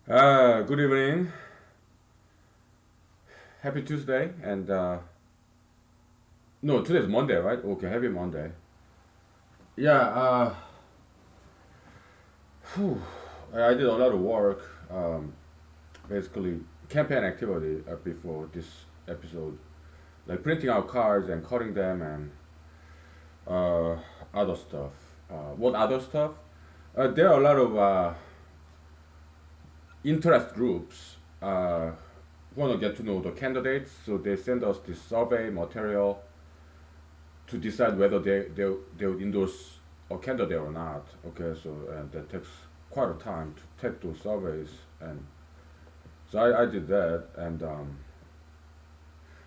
Good evening. Happy Tuesday. And no, today's Monday, right? Okay, happy Monday. Yeah, phew, I did a lot of work, basically campaign activity before this episode, like printing out cards and cutting them and uh, other stuff. What other stuff? There are a lot of interest groups who want to get to know the candidates, so they send us this survey material to decide whether they would endorse a candidate or not. Okay, so and that takes quite a time to take those surveys, and so I did that, and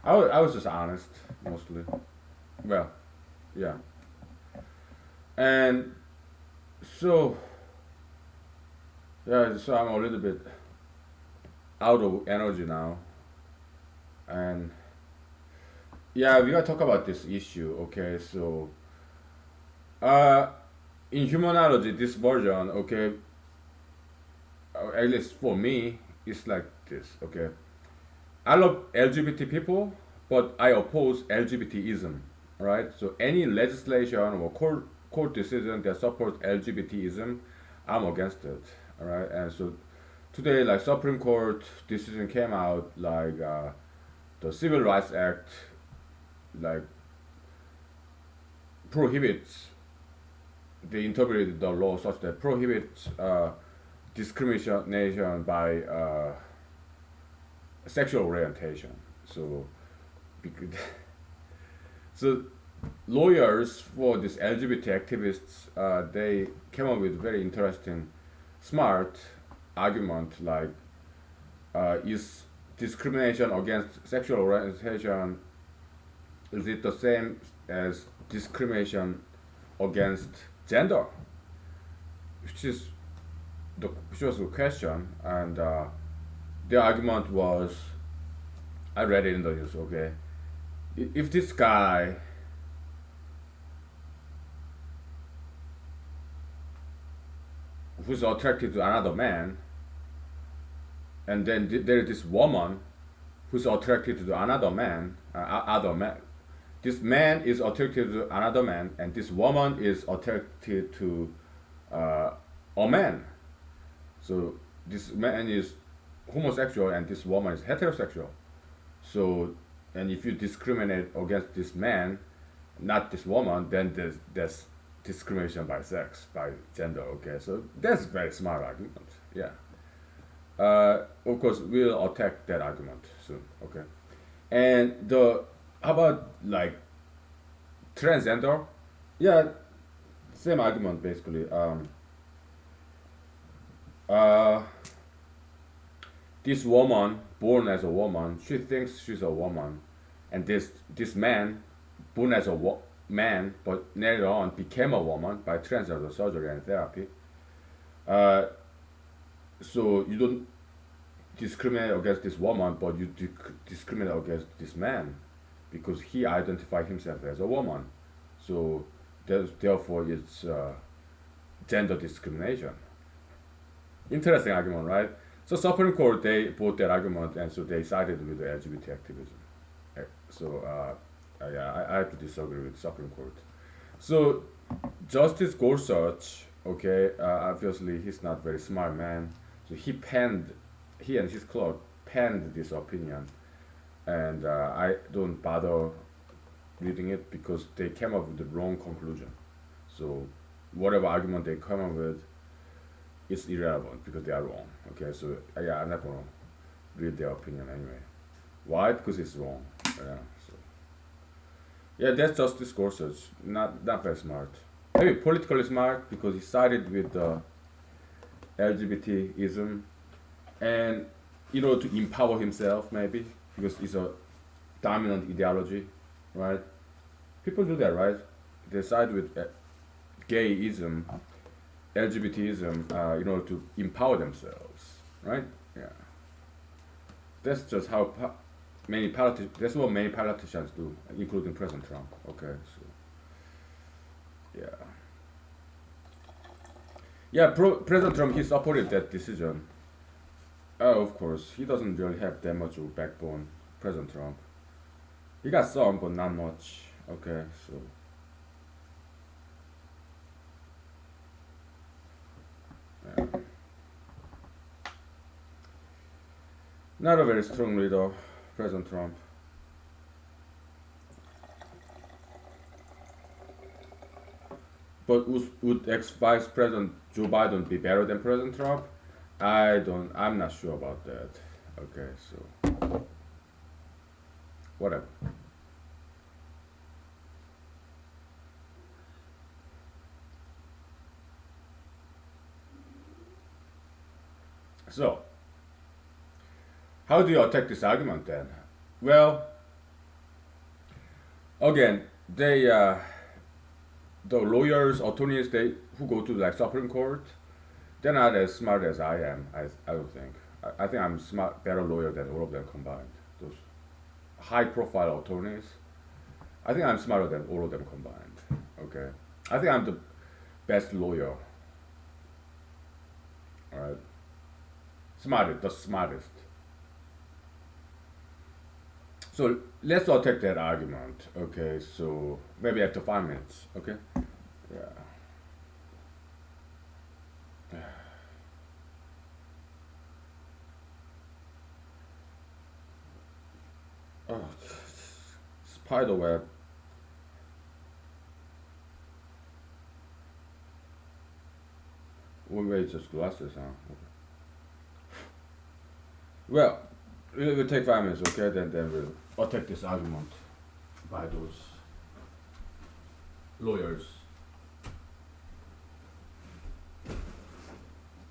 I was just honest mostly. Well, yeah, and so yeah, so I'm a little bit out of energy now, and yeah, we gotta talk about this issue. Okay, so uh, in humanology, this version, okay, at least for me, it's like this. Okay, I love LGBT people, but I oppose LGBTism. Right? So any legislation or court decision that supports LGBTism, I'm against it. All right? And so today, like Supreme Court decision came out, like the Civil Rights Act, like prohibits. They interpreted the law such that prohibits discrimination by sexual orientation. So, because so lawyers for these LGBT activists, they came up with very interesting, smart argument like, is discrimination against sexual orientation, is it the same as discrimination against gender? Which is which was the question, and the argument was, I read it in the news. Okay, if this guy who's attracted to another man, and then there is this woman who's attracted to another man, other man. This man is attracted to another man, and this woman is attracted to uh, a man. So this man is homosexual, and this woman is heterosexual. So, and if you discriminate against this man, not this woman, then there's discrimination by sex, by gender. Okay, so that's a very smart argument. Yeah. Of course, we'll attack that argument soon. Okay, and the how about like transgender? Yeah, same argument basically. Uh, this woman born as a woman, she thinks she's a woman, and this man born as a man, but later on became a woman by transgender surgery and therapy. Uh, so you don't discriminate against this woman, but you discriminate against this man because he identified himself as a woman. So therefore, it's gender discrimination. Interesting argument, right? So Supreme Court they bought that argument, and so they sided with the LGBT activism. So yeah, I have to disagree with Supreme Court. So Justice Gorsuch, okay, obviously he's not very smart man. So he and his clerk penned this opinion, and I don't bother reading it because they came up with the wrong conclusion. So whatever argument they come up with is irrelevant because they are wrong. Okay, so yeah, I'm not gonna read their opinion anyway. Why? Because it's wrong. Yeah. So yeah, that's Justice Gorsuch. Not very smart. Maybe politically smart because he sided with the LGBTism and to empower himself maybe because it's a dominant ideology, right? People do that, right? They side with gayism, LGBTism, to empower themselves, right? Yeah, that's just how That's what many politicians do, including President Trump. Okay, so yeah, yeah. President Trump he supported that decision, Oh, of course, he doesn't really have that much of a backbone, President Trump. He got some, but not much. Okay, so yeah. Not a very strong leader, President Trump. But would ex-Vice President Joe Biden be better than President Trump? I don't. I'm not sure about that. Okay, so whatever. So, how do you attack this argument then? Well, again, the lawyers, attorneys, they who go to like Supreme Court, they're not as smart as I am. I don't think. I think I'm smart, better lawyer than all of them combined. Those high-profile attorneys, I think I'm smarter than all of them combined. Okay, I think I'm the best lawyer. All right, smartest, the smartest. So let's all take that argument. Okay, so maybe after 5 minutes. Okay. Yeah. Oh, spider web. Wait, just glasses, huh? Okay. Well, we'll take 5 minutes. Okay, then we'll attack this argument by those lawyers.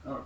All right.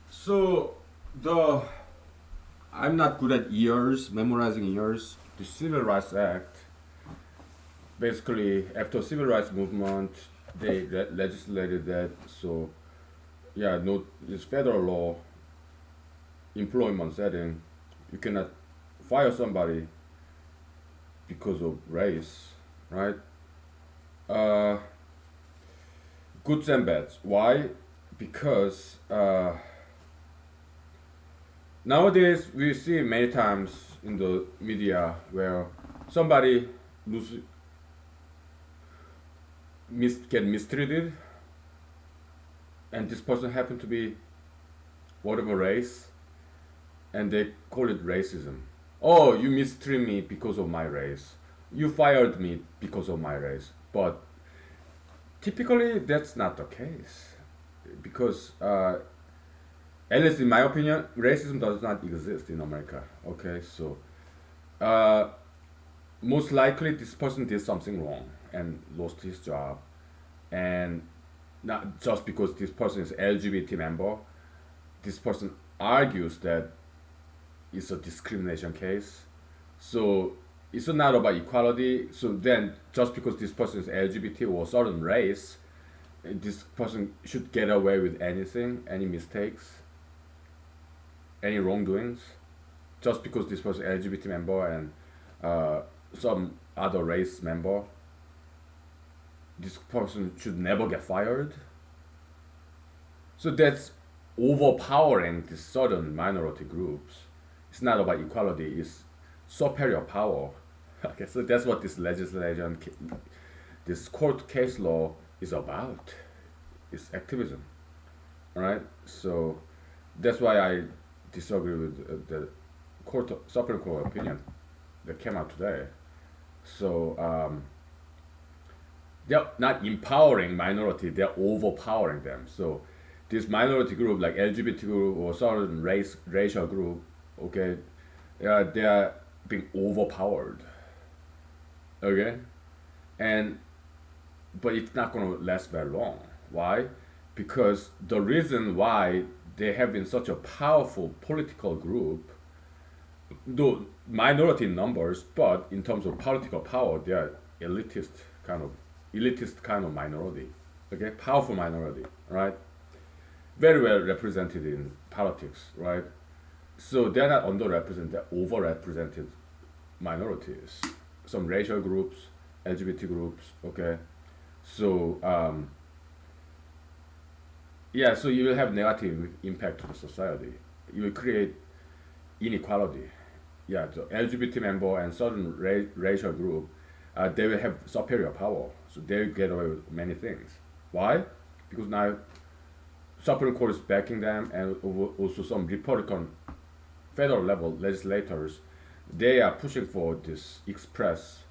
So the I'm not good at years, memorizing years. The Civil Rights Act, basically, after Civil Rights Movement, they legislated that. So yeah, no, it's federal law, employment setting. You cannot fire somebody because of race, right? Uh, Goods and bads. Why? Because nowadays we see many times in the media where somebody lose, get mistreated, and this person happened to be whatever race, and they call it racism. Oh, you mistreat me because of my race. You fired me because of my race. But Typically, that's not the case because, at least in my opinion, racism does not exist in America. Okay, so uh, most likely this person did something wrong and lost his job, and not just because this person is LGBT member, this person argues that it's a discrimination case. So it's not about equality. So then, just because this person is LGBT or certain race, this person should get away with anything, any mistakes, any wrongdoings, just because this person is LGBT member and uh, some other race member, this person should never get fired. So that's overpowering these certain minority groups. It's not about equality, it's superior power. Okay, so that's what this legislation, this court case law is about. It's activism, right? So that's why I disagree with the Supreme Court opinion that came out today. So they're not empowering minority; they're overpowering them. So this minority group, like LGBT group or certain racial group, okay, they are being overpowered. Okay, and but it's not going to last very long. Why? Because the reason why they have been such a powerful political group, though minority in numbers, but in terms of political power, they are elitist kind of elitist kind of minority. Okay, powerful minority, right? Very well represented in politics, right? So they're not underrepresented, they're overrepresented minorities. Some racial groups, LGBT groups, okay? So, yeah, so you will have negative impact to the society. You will create inequality. Yeah, the LGBT member and certain racial group, they will have superior power. So they will get away with many things. Why? Because now Supreme Court is backing them, and also some Republican federal level legislators, they are pushing for this express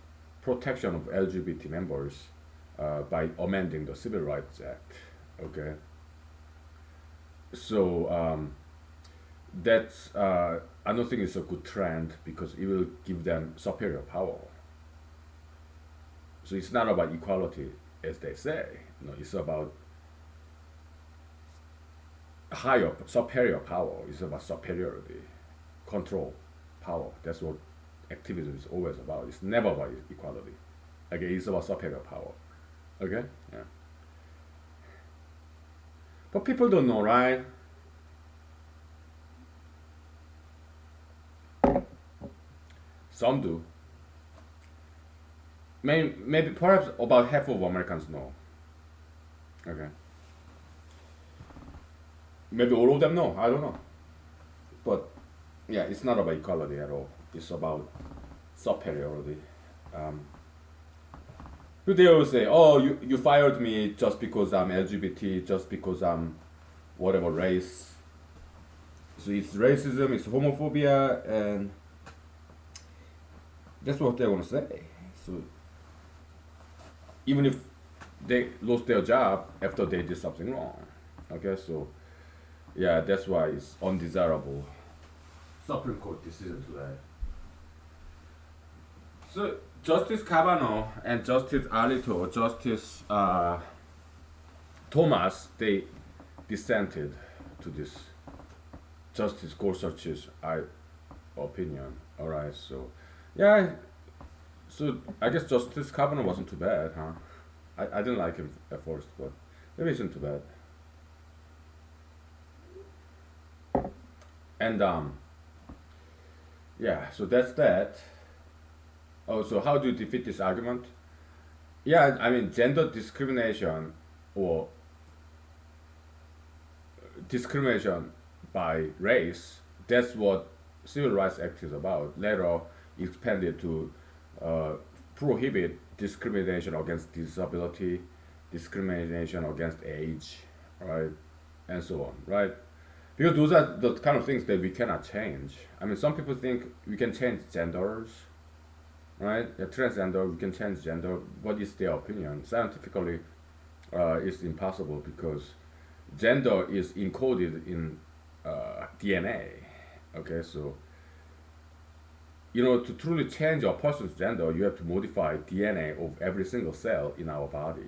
protection of LGBT members by amending the Civil Rights Act. Okay, so that's I don't think it's a good trend because it will give them superior power. So it's not about equality as they say. No, it's about higher superior power. It's about superiority, control, power. That's what activism is always about. It's never about equality. Okay, it's about superior power. Okay, yeah. But people don't know, right? Some do. Maybe perhaps about half of Americans know. Okay. Maybe all of them know. I don't know. But yeah, it's not about equality at all. It's about superiority. Um, they always say, "Oh, you fired me just because I'm LGBT, just because I'm whatever race." So it's racism, it's homophobia, and that's what they want to say. So even if they lost their job after they did something wrong, okay, so yeah, that's why it's undesirable. Supreme Court decision today. So Justice Kavanaugh and Justice Alito, Justice Thomas, they dissented to this Justice Gorsuch's opinion. All right, so yeah, so I guess Justice Kavanaugh wasn't too bad, huh? I didn't like him at first, but maybe isn't too bad. And yeah, so that's that. Oh, so how do you defeat this argument? Yeah, I mean gender discrimination or discrimination by race. That's what Civil Rights Act is about. Later expanded to uh, prohibit discrimination against disability, discrimination against age, right, and so on, right? Because those are the kind of things that we cannot change. I mean, some people think we can change genders, right? Yeah, transgender, we can change gender. What is their opinion? Scientifically, is impossible because gender is encoded in DNA. Okay, so to truly change a person's gender, you have to modify DNA of every single cell in our body.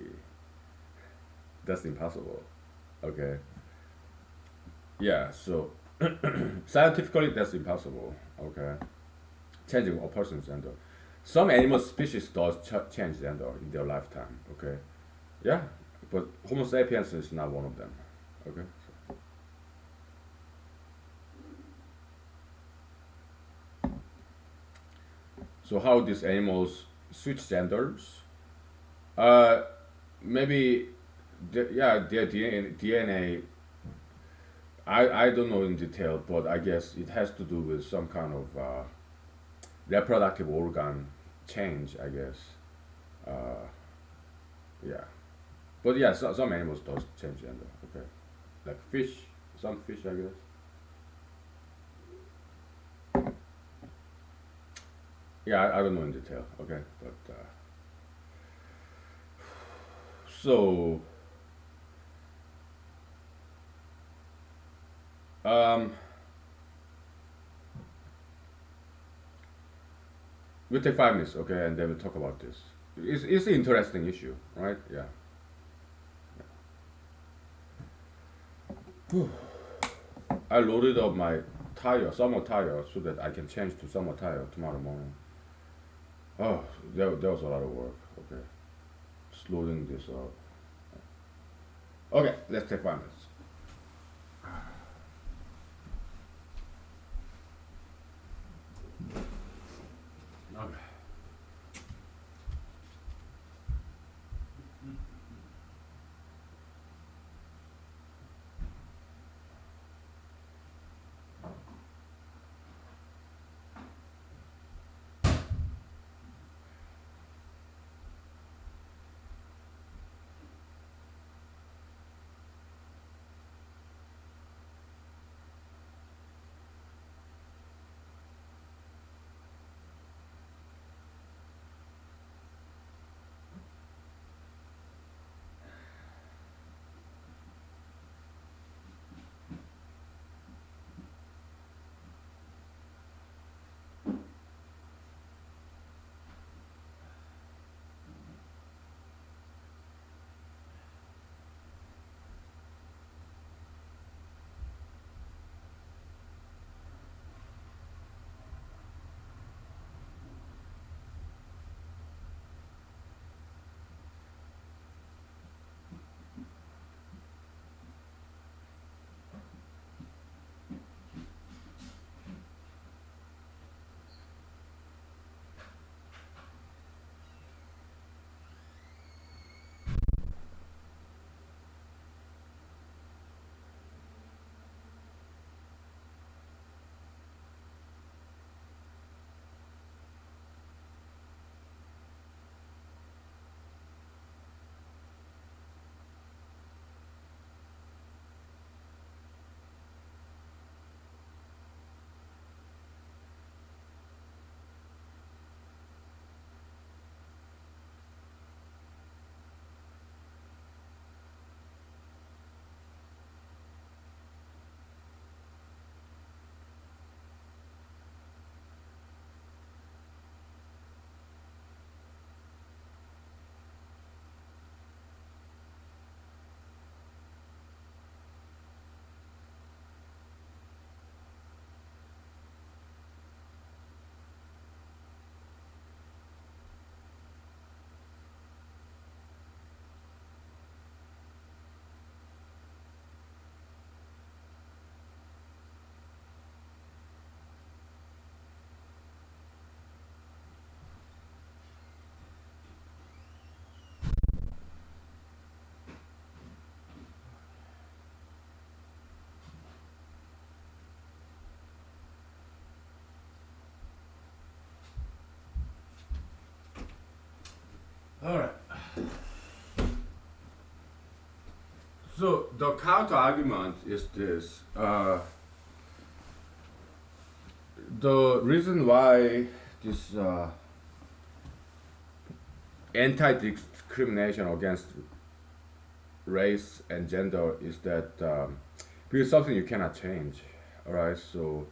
That's impossible. Okay, yeah. So scientifically, that's impossible. Okay, changing a person's gender. Some animal species does change gender in their lifetime. Okay, yeah, but Homo sapiens is not one of them. Okay. So how these animals switch genders? Uh, maybe, yeah, their DNA. I don't know in detail, but I guess it has to do with some kind of reproductive organ change. I guess. Uh, yeah, but yeah, some animals does change gender. Okay, like fish. Some fish, I guess. Yeah, I don't know in detail. Okay, but so um, we'll take 5 minutes, okay, and then we'll talk about this. It's an interesting issue, right? Yeah. I loaded up my tire, summer tire, so that I can change to summer tire tomorrow morning. Oh, there was a lot of work. Okay, just loading this up. Okay, let's take 5 minutes. Okay. All right. So the counter argument is this: the reason why this anti-discrimination against race and gender is that because something you cannot change, all right? So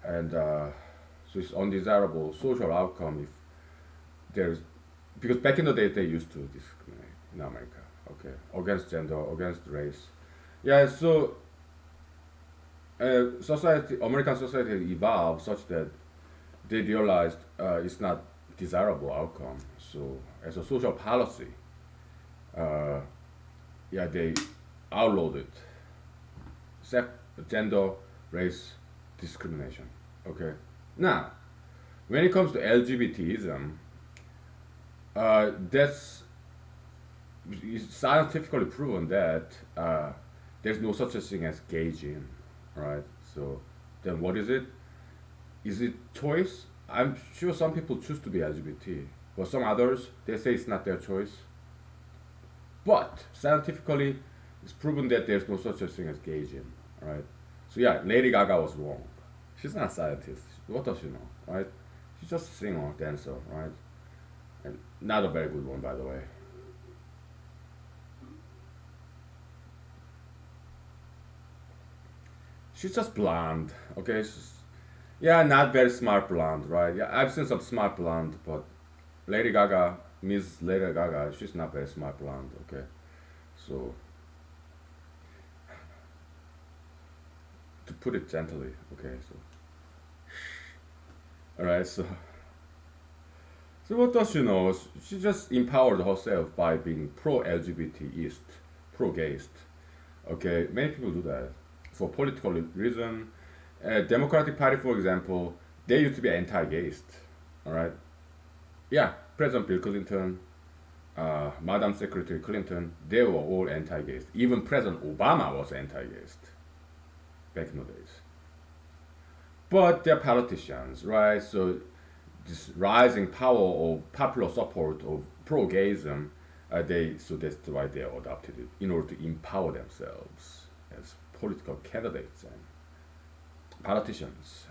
and so it's undesirable social outcome if there's because back in the day they used to discriminate in America, okay, against gender, against race. Yeah, so society, American society evolved such that they realized it's not desirable outcome. So as a social policy, uh, yeah, they outlawed it. Sex, gender, race discrimination. Okay. Now, when it comes to LGBTism, that's it's scientifically proven that there's no such a thing as gay gene, right? So then what is it? Is it choice? I'm sure some people choose to be LGBT, but some others they say it's not their choice. But scientifically, it's proven that there's no such a thing as gay gene, right? So yeah, Lady Gaga was wrong. She's not a scientist. What does she know, right? She's just a singer, dancer, right? And not a very good one, by the way. She's just blonde, okay? Yeah, not very smart blonde, right? Yeah, I've seen some smart blonde, but Lady Gaga, Miss Lady Gaga, she's not very smart blonde, okay? So, to put it gently, okay, so, alright, so what does she know? She just empowered herself by being pro-LGBTist, pro-gayist, okay? Many people do that for political reason. Democratic Party, for example, they used to be anti-gayist, alright? Yeah, President Bill Clinton, Madam Secretary Clinton, they were all anti-gayist. Even President Obama was anti-gayist back in the days. But they're politicians, right? So this rising power of popular support of pro-gayism, that's why they adopted it in order to empower themselves as political candidates and politicians.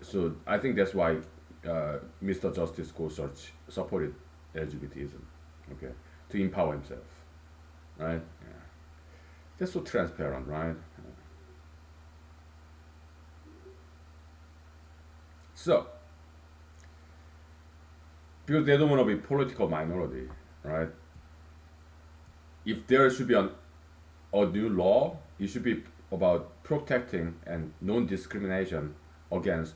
So I think that's why Mr. Justice Gorsuch supported LGBTism, okay, to empower himself, right? Yeah. That's so transparent, right? Yeah. So, because they don't want to be political minority, right? If there should be a new law, it should be about protecting and non-discrimination against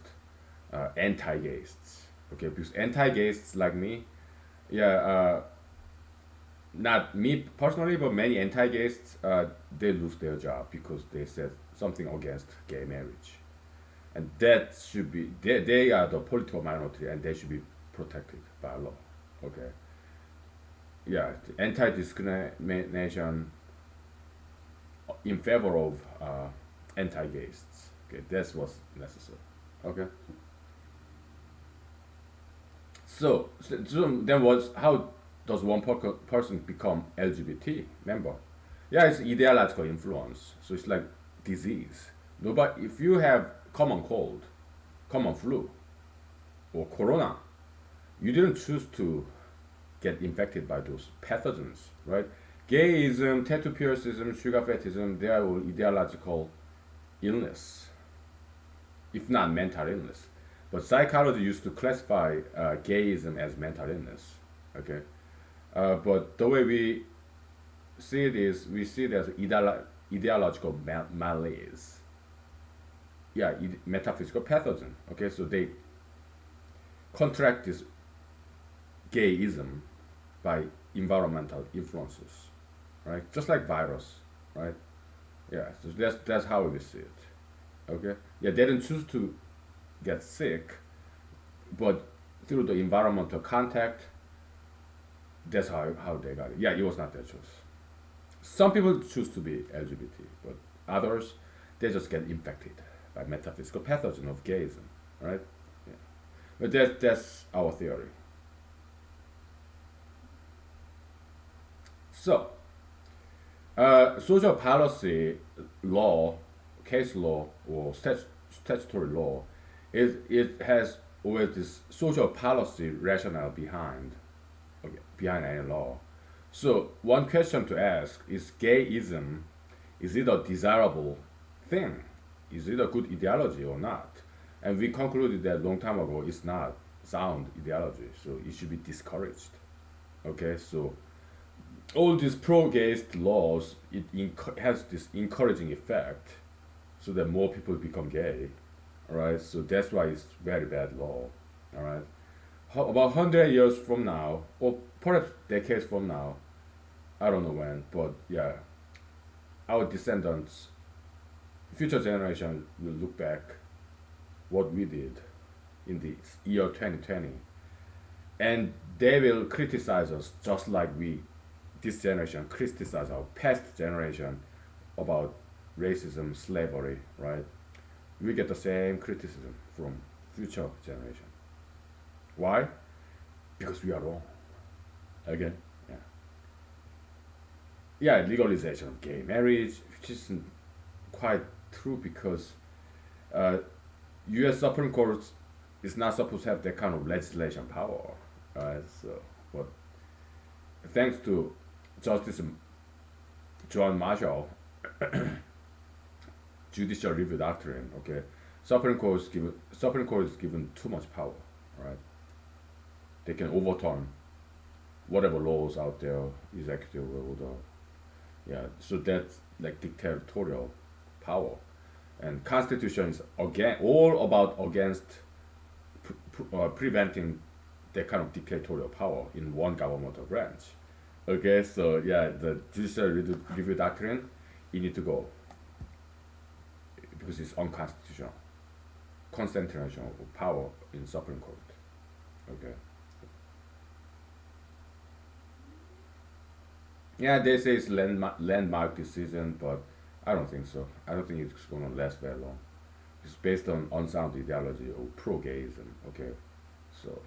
anti-gaysts. Okay, because anti-gaysts like me, yeah, not me personally, but many anti-gaysts, they lose their job because they said something against gay marriage, and that should be they are the political minority and they should be protected by law. Okay, yeah, anti-discrimination in favor of anti-gaysts. Okay, that's what's necessary. Okay. So then how does one person become LGBT member? Yeah, it's ideological influence. So it's like disease. Nobody, if you have common cold, common flu, or corona, you didn't choose to get infected by those pathogens, right? Gayism, tattoo piercism, sugar fetishism, they are all ideological illness, if not mental illness. But psychology used to classify gayism as mental illness, okay? But the way we see it is, we see it as ideological malaise. Yeah, metaphysical pathogen, okay? So they contract this gayism by environmental influences, right? Just like virus, right? Yeah, so that's how we see it. Okay. Yeah, they didn't choose to get sick, but through the environmental contact, that's how they got it. Yeah, it was not their choice. Some people choose to be LGBT, but others they just get infected by metaphysical pathogen of gayism, right? Yeah. But that's our theory. So, social policy law, case law, or statutory law, it has always this social policy rationale behind, okay, behind any law. So one question to ask is gayism, is it a desirable thing? Is it a good ideology or not? And we concluded that long time ago it's not sound ideology, so it should be discouraged. Okay, so all these pro-gayist laws, has this encouraging effect, so that more people become gay. All right, so that's why it's very bad law. All right, about 100 years from now, or perhaps decades from now, I don't know when, but yeah, our descendants, future generation will look back what we did in the year 2020, and they will criticize us just like we, this generation, criticize our past generation about racism, slavery, right? We get the same criticism from future generation. Why? Because we are wrong. Again, yeah, yeah, legalization of gay marriage, which isn't quite true because uh, U.S. Supreme Court is not supposed to have that kind of legislation power, right? So, but thanks to Justice John Marshall, judicial review doctrine, okay, Supreme Court is given too much power, right? They can overturn whatever laws out there, executive order, yeah. So that's like dictatorial power, and Constitution is again all about against preventing that kind of dictatorial power in one governmental branch. Okay, so yeah, the judicial review doctrine, you need to go because it's unconstitutional. Concentration of power in Supreme Court. Okay. Yeah, they say it's landmark decision, but I don't think so. I don't think it's going to last very long. It's based on unsound ideology or pro-gayism. Okay, so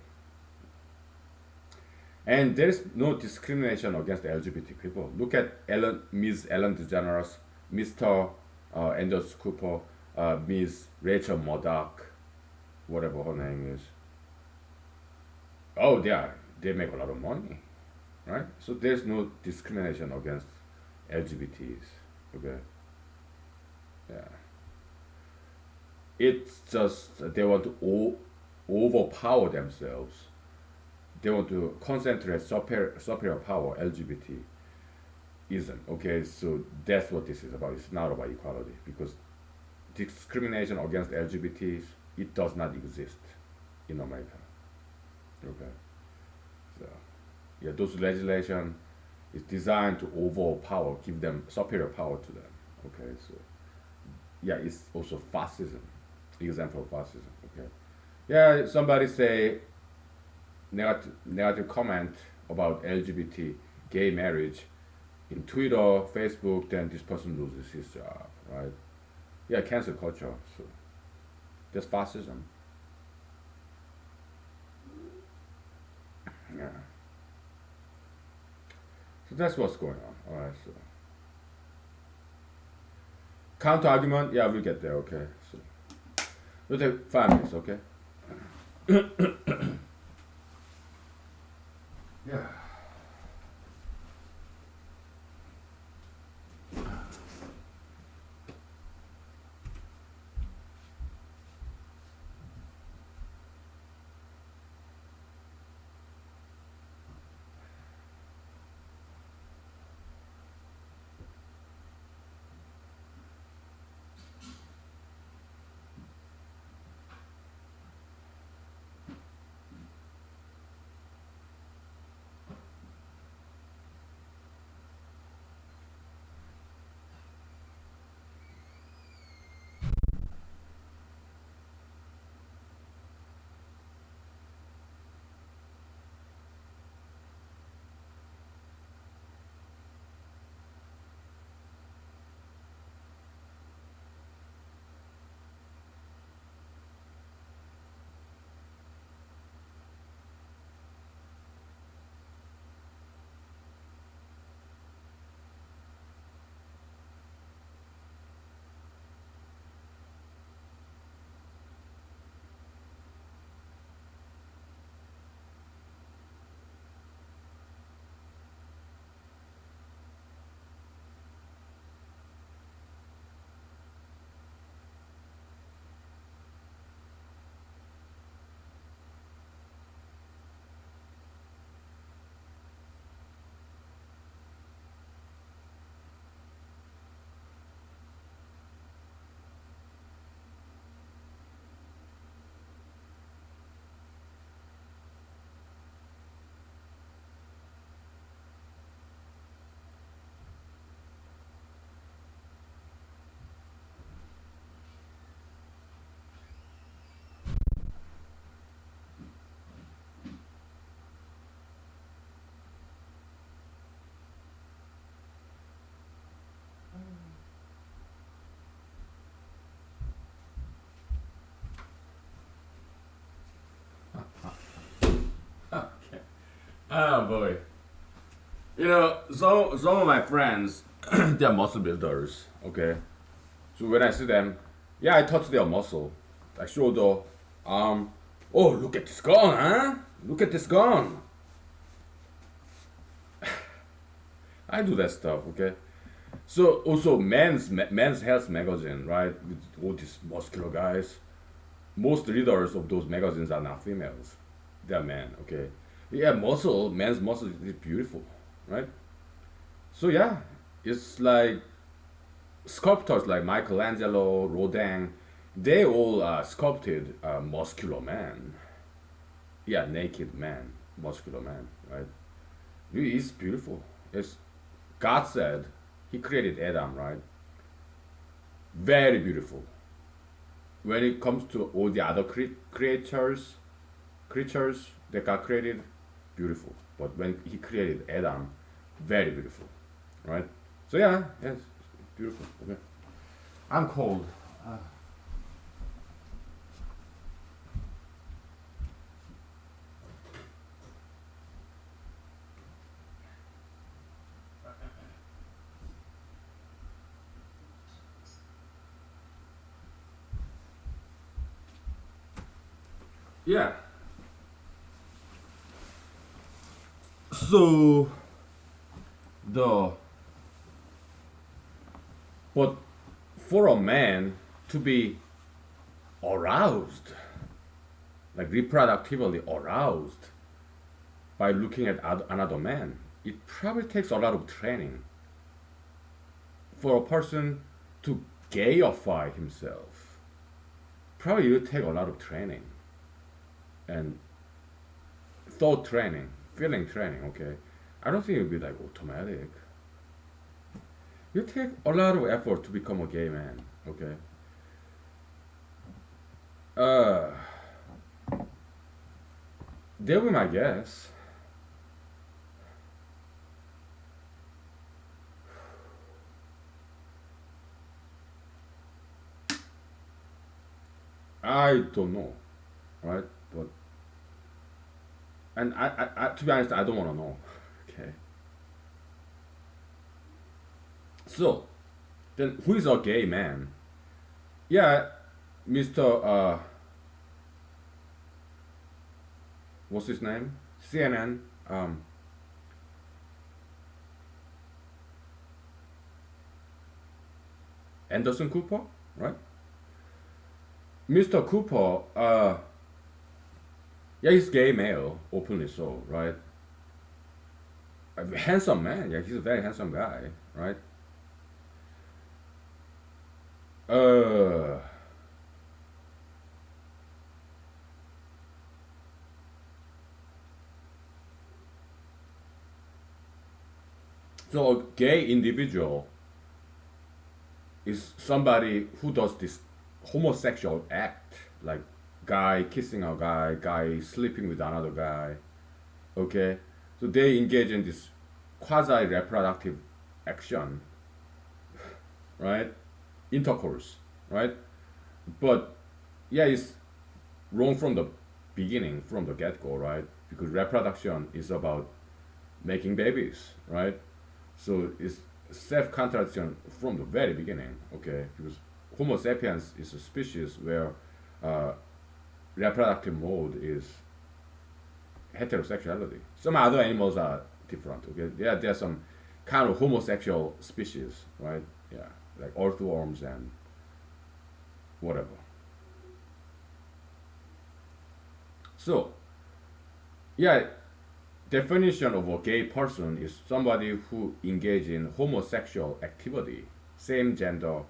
and there is no discrimination against LGBT people. Look at Ms. Ellen DeGeneres, Mr. Anders Cooper, Ms. Rachel Murdoch, whatever her name is. Oh, they make a lot of money, right? So there's no discrimination against LGBTs. Okay, yeah. It's just they want to overpower themselves. They want to concentrate superior power. LGBT isn't okay. So that's what this is about. It's not about equality because discrimination against LGBTs, it does not exist in America. Okay, so yeah, those legislation is designed to overpower, give them superior power to them. Okay, so yeah, it's also fascism, example of fascism. Okay, yeah, somebody say negative comment about LGBT gay marriage in Twitter, Facebook, then this person loses his job, right? Yeah, cancel culture. So that's fascism. Yeah. So that's what's going on. All right. So counter argument. Yeah, we'll get there. Okay. So we'll take 5 minutes. Okay. Yeah. Oh boy. Some of my friends, they're muscle builders. Okay, so when I see them, yeah, I touch their muscle, like shoulder, arm. Oh, look at this gun, huh? Look at this gun. I do that stuff. Okay. So also men's health magazine, right? With all these muscular guys. Most readers of those magazines are not females. They're men. Okay. Yeah, men's muscle is beautiful, right? So yeah, it's like sculptors like Michelangelo, Rodin, they all sculpted muscular man. Yeah, naked man, muscular man, right? It's beautiful. It's God said He created Adam, right? Very beautiful. When it comes to all the other creatures that got created, beautiful. But when He created Adam, very beautiful, right? So yeah, yes, beautiful. Okay. I'm cold. Yeah. So the but for a man to be aroused, like reproductively aroused by looking at another man, it probably takes a lot of training for a person to gayify himself. Probably it will take a lot of training and thought training, feeling training. Okay, I don't think it will be like automatic. You take a lot of effort to become a gay man. Okay. Uh, They'll be my guess. I don't know, right? But and to be honest, I don't want to know. Okay. So then, who is a gay man? Yeah, Mister. What's his name? CNN. Anderson Cooper, right? Mister Cooper. Yeah, he's gay male, openly so, right? A handsome man. Yeah, he's a very handsome guy, right? Uh, so a gay individual is somebody who does this homosexual act, like guy kissing a guy, guy sleeping with another guy. Okay, so they engage in this quasi reproductive action, right? Intercourse, right? But yeah, it's wrong from the beginning, from the get go, right? Because reproduction is about making babies, right? So it's self contradiction from the very beginning, okay? Because Homo sapiens is a species where uh, reproductive mode is heterosexuality. Some other animals are different, okay? There's some kind of homosexual species, right? Yeah, like earthworms and whatever. So, yeah, definition of a gay person is somebody who engage in homosexual activity, same gender,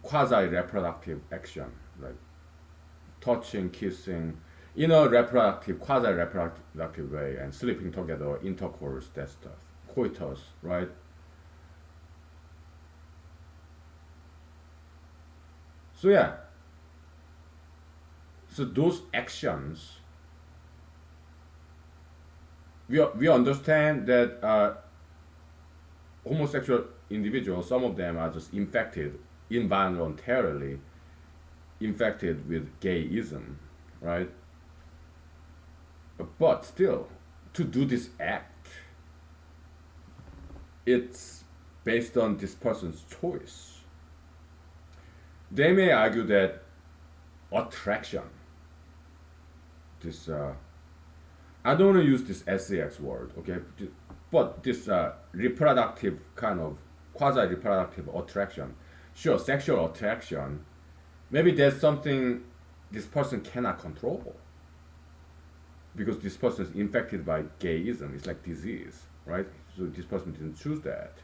quasi reproductive action, like touching, kissing, in a reproductive, quasi reproductive way, and sleeping together, intercourse, that stuff, coitus, right? So yeah, so those actions, we understand that homosexual individuals, some of them are just infected involuntarily, infected with gayism, right? But still, to do this act, it's based on this person's choice. They may argue that attraction, this I don't want to use this sex word, okay, but this reproductive kind of quasi-reproductive attraction, sure, sexual attraction, maybe there's something this person cannot control because this person is infected by gayism. It's like disease, right? So this person didn't choose that.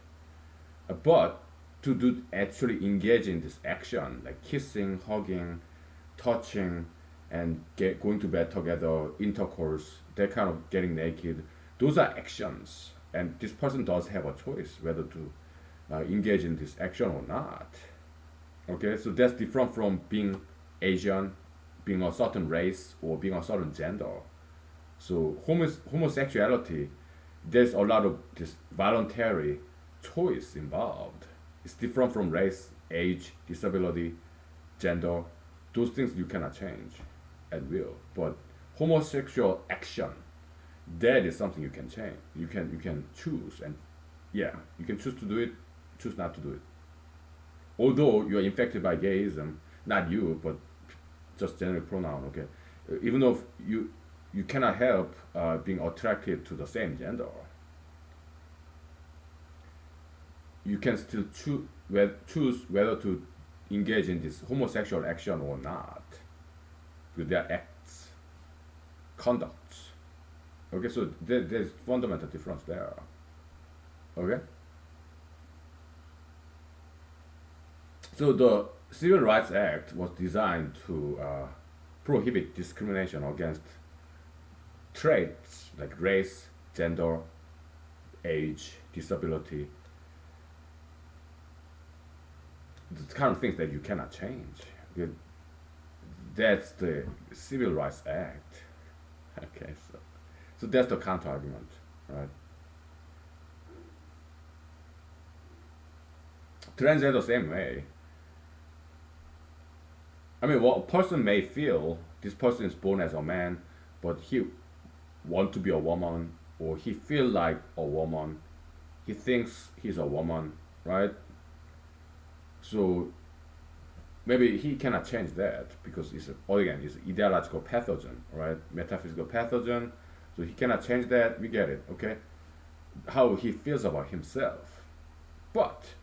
But to do actually engage in this action, like kissing, hugging, touching, and going to bed together, intercourse, that kind of getting naked, those are actions. And this person does have a choice whether to engage in this action or not. Okay, so that's different from being Asian, being a certain race, or being a certain gender. So homosexuality, there's a lot of this voluntary choice involved. It's different from race, age, disability, gender. Those things you cannot change at will. But homosexual action, that is something you can change. You can choose, and yeah, you can choose to do it, choose not to do it. Although you are infected by gayism, not you, but just generic pronoun. Okay, even though you cannot help being attracted to the same gender, you can still choose whether to engage in this homosexual action or not, with their acts, conducts. Okay, so there's fundamental difference there. Okay, so the Civil Rights Act was designed to prohibit discrimination against traits like race, gender, age, disability, the kind of things that you cannot change. That's the Civil Rights Act. Okay, so that's the counter argument, right? Transgender same way. I mean, what a person may feel, this person is born as a man, but he want to be a woman, or he feel like a woman, he thinks he's a woman, right? So maybe he cannot change that because it's ideological pathogen, right? Metaphysical pathogen. So he cannot change that. We get it, okay? How he feels about himself. But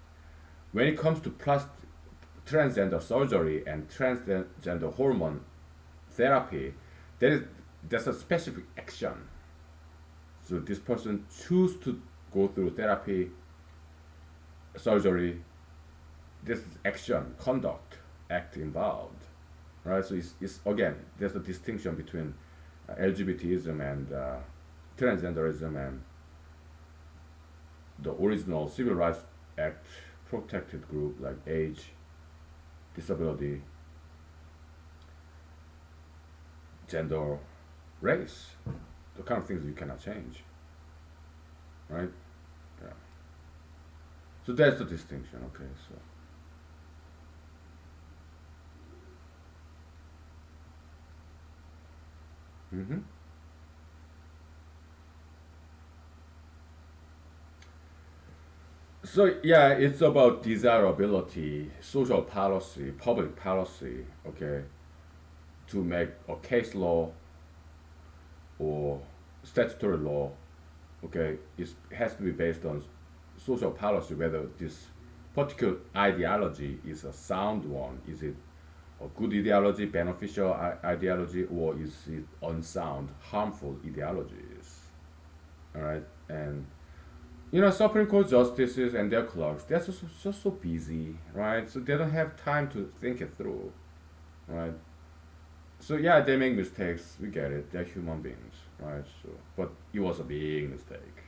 when it comes to transgender surgery and transgender hormone therapy, that's a specific action. So this person choose to go through therapy, surgery. This is action, conduct, act involved, right? So it's again, there's a distinction between LGBTism and transgenderism and the original Civil Rights Act protected group like age, disability, gender, race, the kind of things you cannot change, right? Yeah. So that's the distinction. Okay, so. Mm-hmm. So yeah, it's about desirability, social policy, public policy, okay, to make a case law or statutory law, okay, it has to be based on social policy, whether this particular ideology is a sound one, is it a good ideology, beneficial ideology, or is it unsound, harmful ideologies, all right, and Supreme Court justices and their clerks, they're just so busy, right? So they don't have time to think it through, right? So yeah, they make mistakes. We get it. They're human beings, right? So, but it was a big mistake,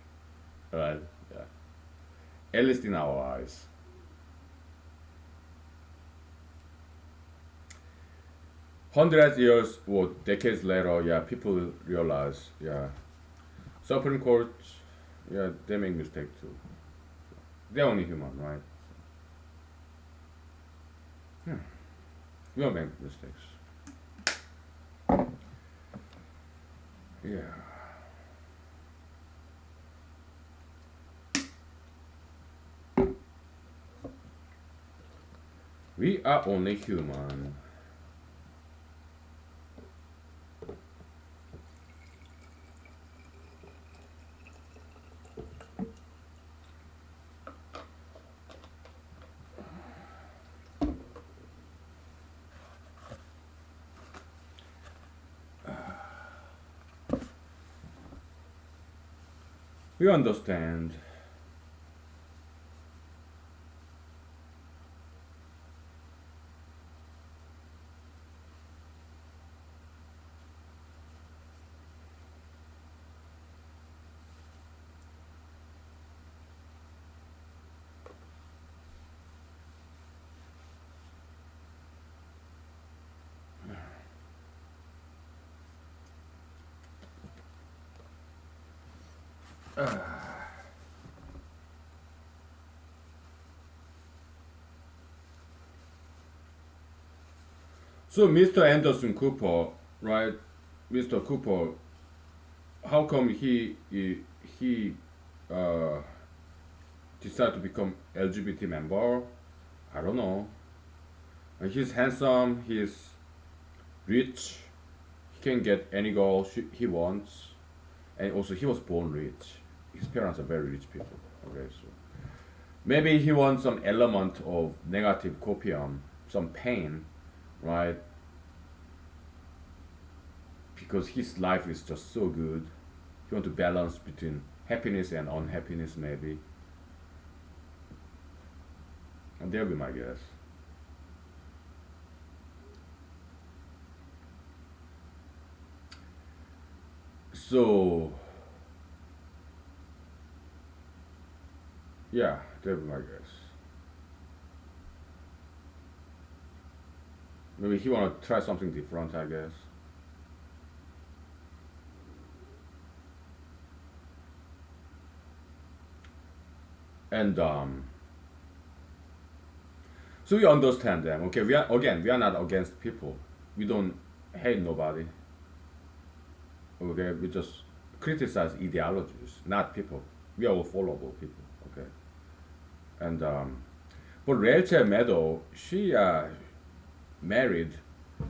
right? Yeah. At least in our eyes. Hundreds years or decades later, yeah, people realize, yeah, Supreme Court, yeah, they make mistakes too. They're only human, right? Hmm. We all make mistakes. Yeah. We are only human. We understand. So, Mr. Anderson Cooper, right? Mr. Cooper, how come he uh, decided to become LGBT member? I don't know. He's handsome. He's rich. He can get any girl he wants, and also he was born rich. His parents are very rich people. Okay, so maybe he wants some element of negative copium, some pain, right? Because his life is just so good. He want to balance between happiness and unhappiness, maybe. And that'll be my guess. So, yeah, that'll be my guess. Maybe he want to try something different, I guess. And so we understand them. Okay, we are not against people. We don't hate nobody. Okay, we just criticize ideologies, not people. We are all followable people. Okay, and but Rachel Meadow, she married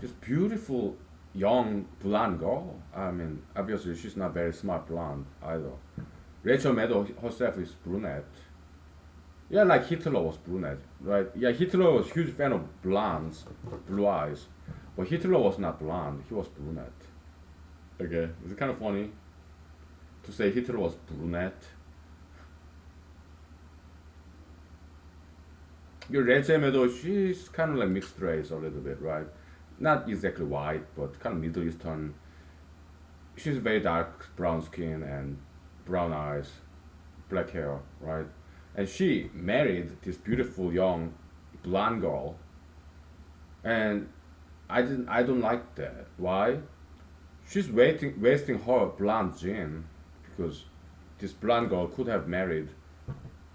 this beautiful young blonde girl. I mean, obviously she's not very smart blonde either. Rachel Meadow herself is brunette. Yeah, like Hitler was brunette, right? Yeah, Hitler was huge fan of blondes, blue eyes, but Hitler was not blonde. He was brunette. Okay, it's kind of funny to say Hitler was brunette. Your Rachel Meadow, she's kind of like mixed race a little bit, right? Not exactly white, but kind of Middle Eastern. She's very dark brown skin and brown eyes, black hair, right? And she married this beautiful young blonde girl, and I don't like that. Why? She's wasting her blonde gene because this blonde girl could have married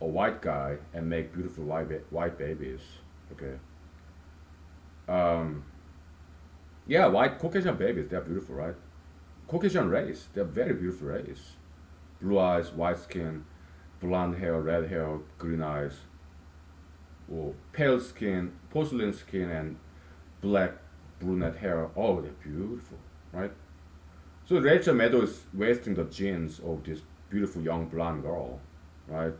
a white guy and make beautiful white babies. Okay. Um, yeah, white Caucasian babies, they're beautiful, right? Caucasian race, they're very beautiful race. Blue eyes, white skin, blonde hair, red hair, green eyes, or pale skin, porcelain skin, and black brunette hair. Oh, they're beautiful, right? So Rachel Meadow is wasting the genes of this beautiful young blonde girl, right?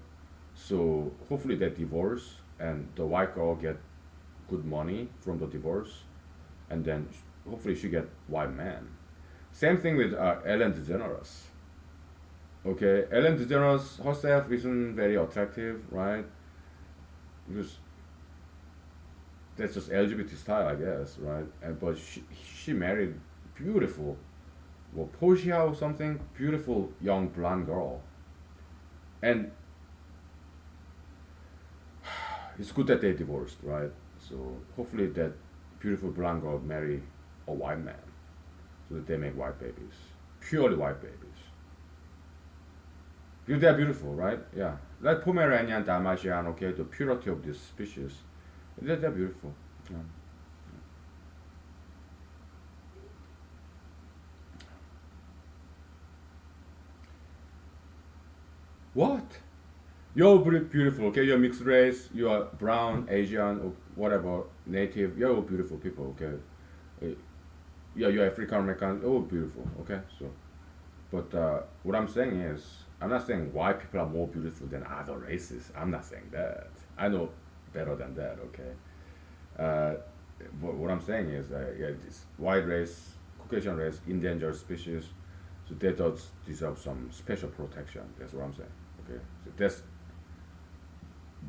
So hopefully they divorce and the white girl get good money from the divorce, and then hopefully she get white man. Same thing with Ellen DeGeneres. Okay, Ellen DeGeneres herself isn't very attractive, right? Because that's just LGBT style, I guess, right? And but she married beautiful, well, Portia or something, beautiful young blonde girl, and it's good that they divorced, right? So hopefully that beautiful blonde girl marry a white man, so that they make white babies, purely white babies. Because they're beautiful, right? Yeah, like Pomeranian, Dalmatian, okay, the purity of this species, they're beautiful. Yeah. What? You're beautiful, okay? You're mixed race, you are brown, Asian, or whatever. native, you're all beautiful people. Okay, Uh, yeah, you're African American, oh beautiful. Okay, so but what I'm saying is, I'm not saying white people are more beautiful than other races. I'm not saying that. I know better than that. Okay. Uh, but what I'm saying is, yeah, this white race, Caucasian race, endangered species, so they does deserve some special protection. That's what I'm saying. Okay. So that's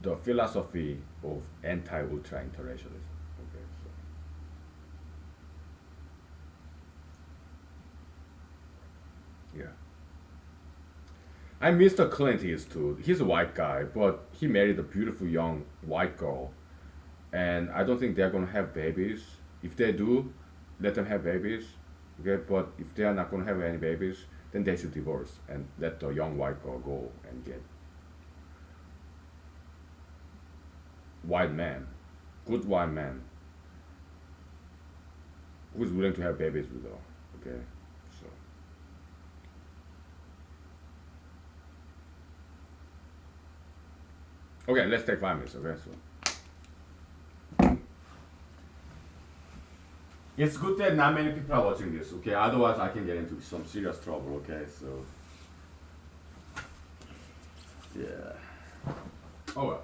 the philosophy of anti-ultra interracialism. Okay. So yeah. I Mr. Clint is too. He's a white guy, but he married a beautiful young white girl, and I don't think they're gonna have babies. If they do, let them have babies. Okay, but if they are not gonna have any babies, then they should divorce and let the young white girl go and get white man, good white man who's willing to have babies with her. Okay, so okay, let's take 5 minutes. Okay, so it's good that not many people are watching this. Okay, otherwise I can get into some serious trouble. Okay, so yeah. Oh well.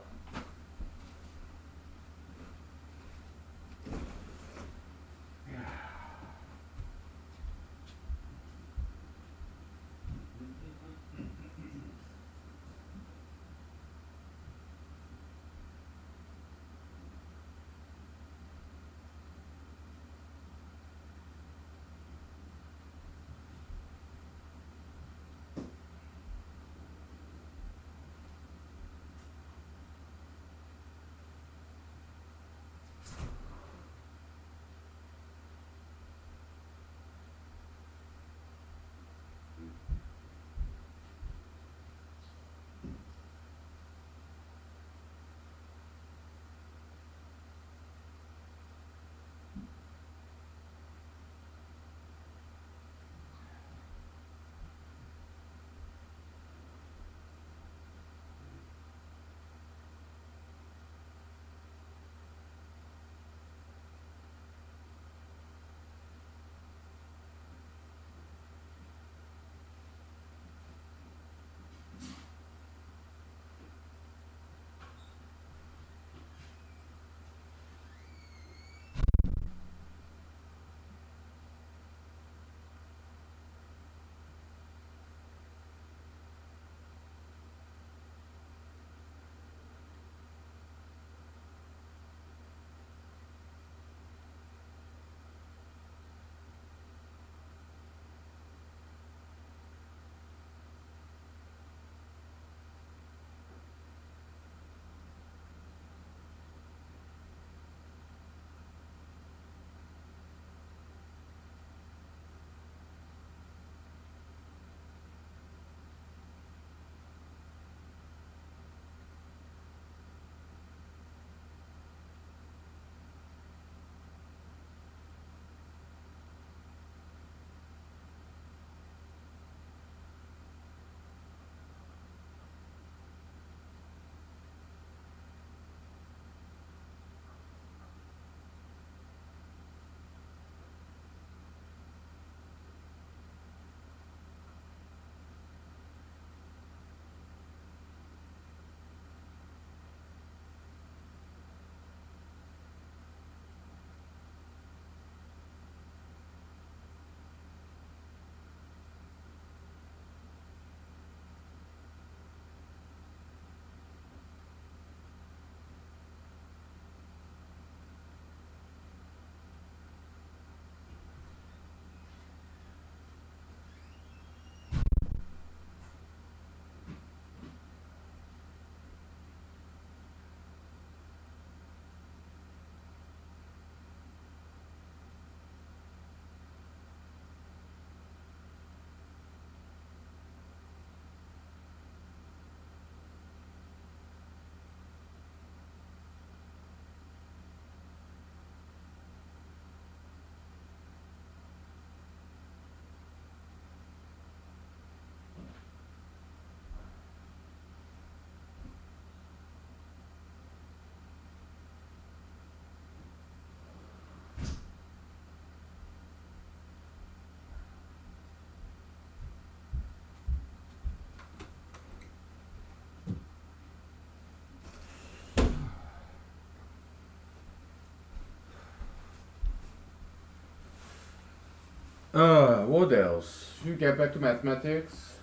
What else? Should we get back to mathematics?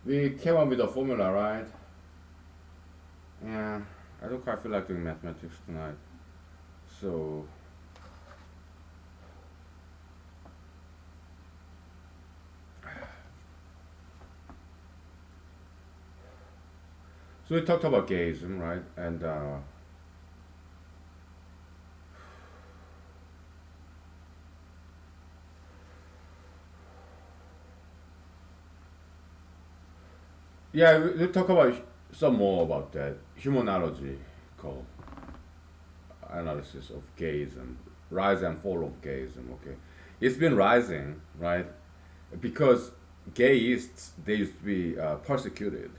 We came up with a formula, right? Yeah, I don't quite feel like doing mathematics tonight. So, so we talked about gayism, right? And yeah, we talk about some more about that humanology called analysis of gayism, rise and fall of gayism. Okay, it's been rising, right? Because gayists they used to be persecuted,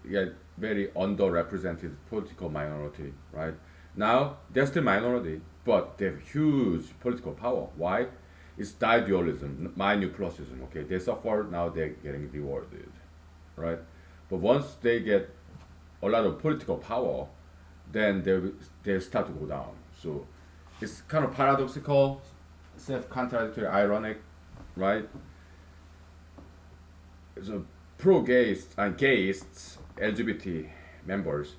yeah, very underrepresented political minority, right? Now they're still minority, but they have huge political power. Why? It's idealism, minuplusism. Okay, they suffer now they're getting rewarded, right? But once they get a lot of political power, then they start to go down. So it's kind of paradoxical, self-contradictory, ironic, right? So pro-gayists and gayists, LGBT members,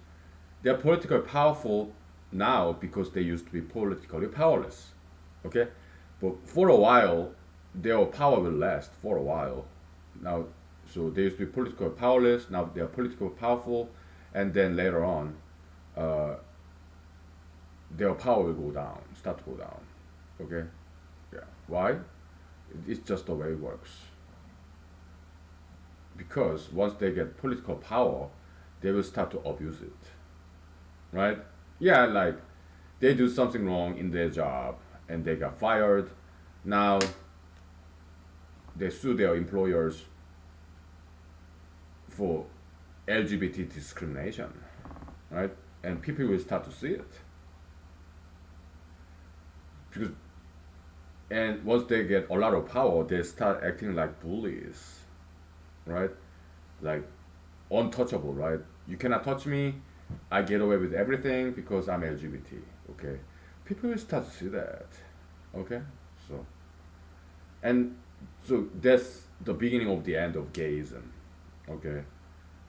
they are politically powerful now because they used to be politically powerless. Okay, but for a while, their power will last for a while. Now, so they used to be politically powerless. Now they are politically powerful, and then later on, uh, their power will go down, start to go down. Okay, yeah. Why? It's just the way it works. Because once they get political power, they will start to abuse it, right? Yeah, like they do something wrong in their job and they got fired. Now they sue their employers for LGBT discrimination, right? And people will start to see it because, and once they get a lot of power, they start acting like bullies, right? Like untouchable, right? You cannot touch me. I get away with everything because I'm LGBT. Okay, people will start to see that. Okay, so and so that's the beginning of the end of gayism. Okay,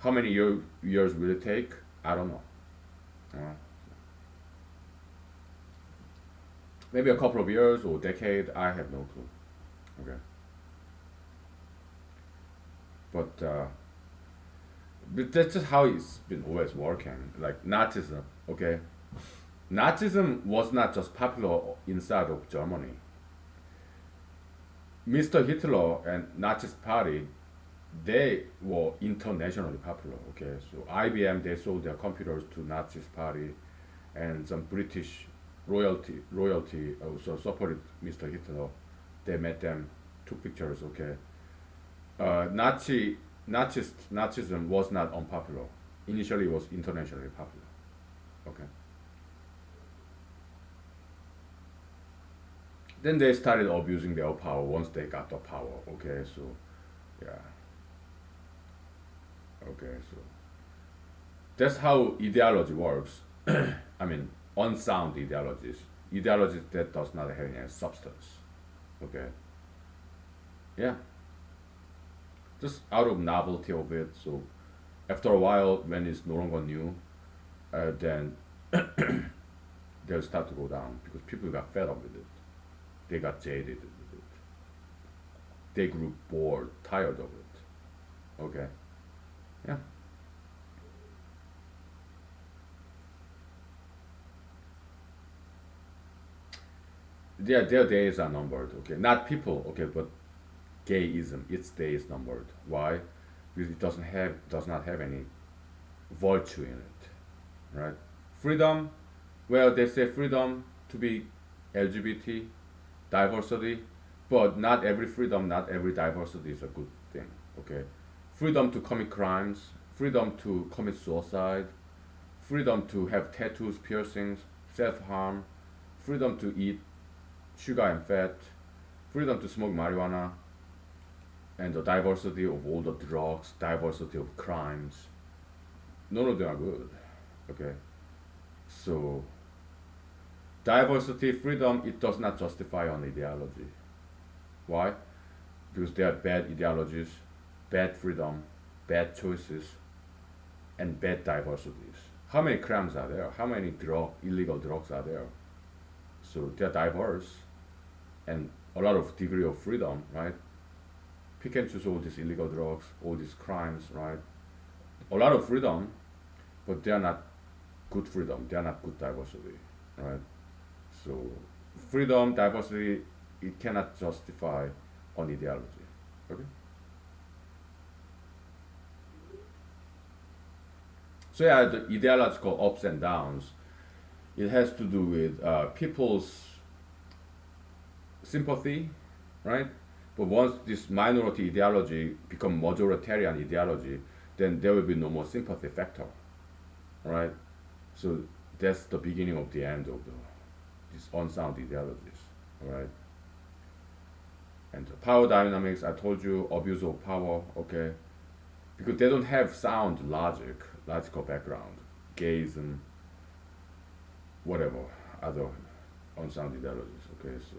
how many years will it take? I don't know. Uh, Maybe a couple of years or decade. I have no clue. Okay, but that's just how it's been always working. Like Nazism. Okay, Nazism was not just popular inside of Germany. Mr. Hitler and Nazi party, they were internationally popular. Okay, so IBM they sold their computers to Nazi party, and some British royalty also supported Mr. Hitler. They met them, took pictures. Okay, Nazism was not unpopular. Initially, it was internationally popular. Okay. Then they started abusing their power once they got the power. Okay, so yeah, okay, so that's how ideology works. I mean, unsound ideologies that does not have any substance. Okay, yeah, just out of novelty of it. So after a while, when it's no longer new, then they'll start to go down because people got fed up with it. They got jaded with it. They grew bored, tired of it. Okay, yeah. Their days are numbered. Okay, not people. Okay, but gayism, its day is numbered. Why? Because it does not have any virtue in it, right? Freedom. Well, they say freedom to be LGBT, diversity, but not every freedom, not every diversity is a good thing. Okay, freedom to commit crimes, freedom to commit suicide, freedom to have tattoos, piercings, self harm, freedom to eat sugar and fat, freedom to smoke marijuana, and the diversity of all the drugs, diversity of crimes. None of them are good. Okay, so diversity, freedom, it does not justify an ideology. Why? Because they are bad ideologies, bad freedom, bad choices, and bad diversities. How many crimes are there? How many illegal drugs are there? So they're diverse and a lot of degree of freedom, right? Pick and choose all these illegal drugs, all these crimes, right? A lot of freedom, but they are not good freedom. They are not good diversity, right? So freedom, diversity, it cannot justify on ideology. Okay. So yeah, the ideological ups and downs. It has to do with people's sympathy, right? But once this minority ideology become majoritarian ideology, then there will be no more sympathy factor, right? So that's the beginning of the end of these unsound ideologies, right? And the power dynamics, I told you, abuse of power, okay, because they don't have sound logical background, gaysm, whatever other unsound ideologies, okay. So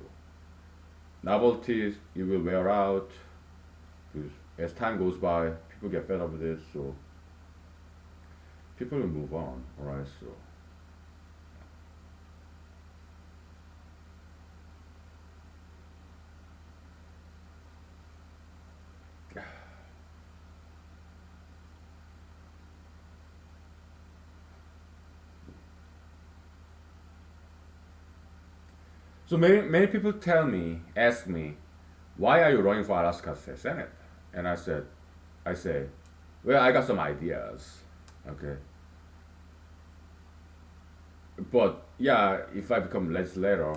novelties, it will wear out because as time goes by, people get fed up with it, so people will move on, alright. So so many people ask me, why are you running for Alaska State Senate? And I say, well, I got some ideas, okay. But yeah, if I become legislator,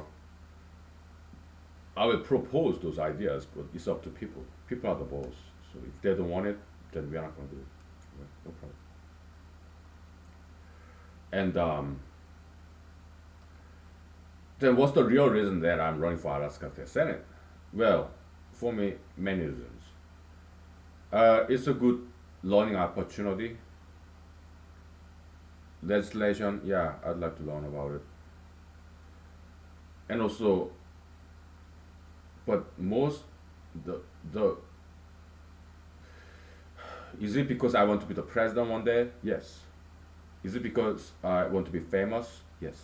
I will propose those ideas, but it's up to people. People are the boss. So if they don't want it, then we're not going to do it. Yeah, no problem. And then what's the real reason that I'm running for Alaska State Senate? Well, for me, many reasons. It's a good learning opportunity. Legislation, yeah, I'd like to learn about it. And also, but most the is it because I want to be the president one day? Yes. Is it because I want to be famous? Yes.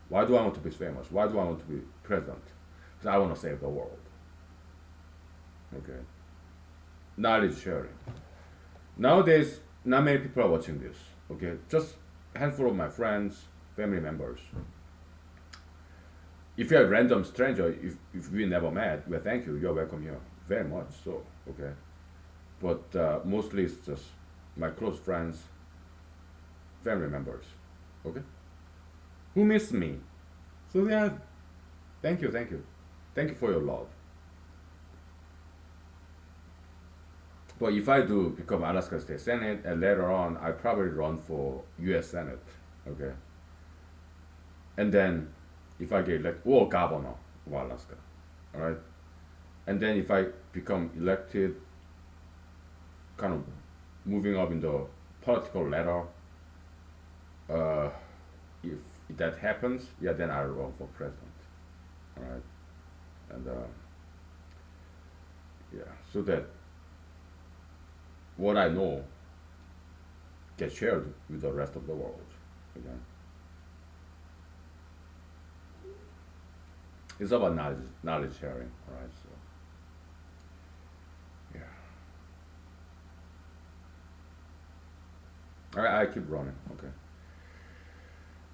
Why do I want to be famous? Why do I want to be president? Because I want to save the world. Okay. Knowledge sharing. Nowadays, not many people are watching this. Okay. Just a handful of my friends, family members. If you're a random stranger, if we never met, well, thank you. You're welcome here. Very much so. Okay. But mostly it's just my close friends, family members. Okay. Who miss me? So yeah, thank you for your love. But if I do become Alaska State Senate, and later on I probably run for U.S. Senate, okay, and then if I get elected, or governor of Alaska, all right, and then if I become elected, kind of moving up in the political ladder, uh, if that happens, yeah, then I'll run for president, all right, and yeah, so that what I know gets shared with the rest of the world. Again, it's about knowledge sharing, all right? So yeah, I keep running. Okay.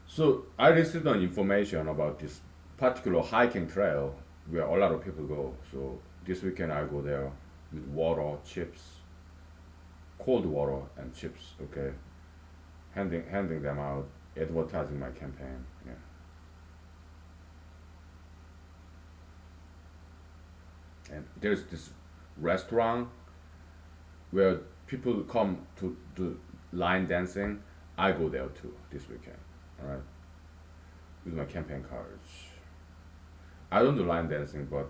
So I received an information about this particular hiking trail where a lot of people go. So this weekend I go there with water, chips, cold water and chips. Okay, handing them out, advertising my campaign. Yeah, and there's this restaurant where people come to do line dancing. I go there too this weekend. All right, with my campaign cards. I don't do line dancing, but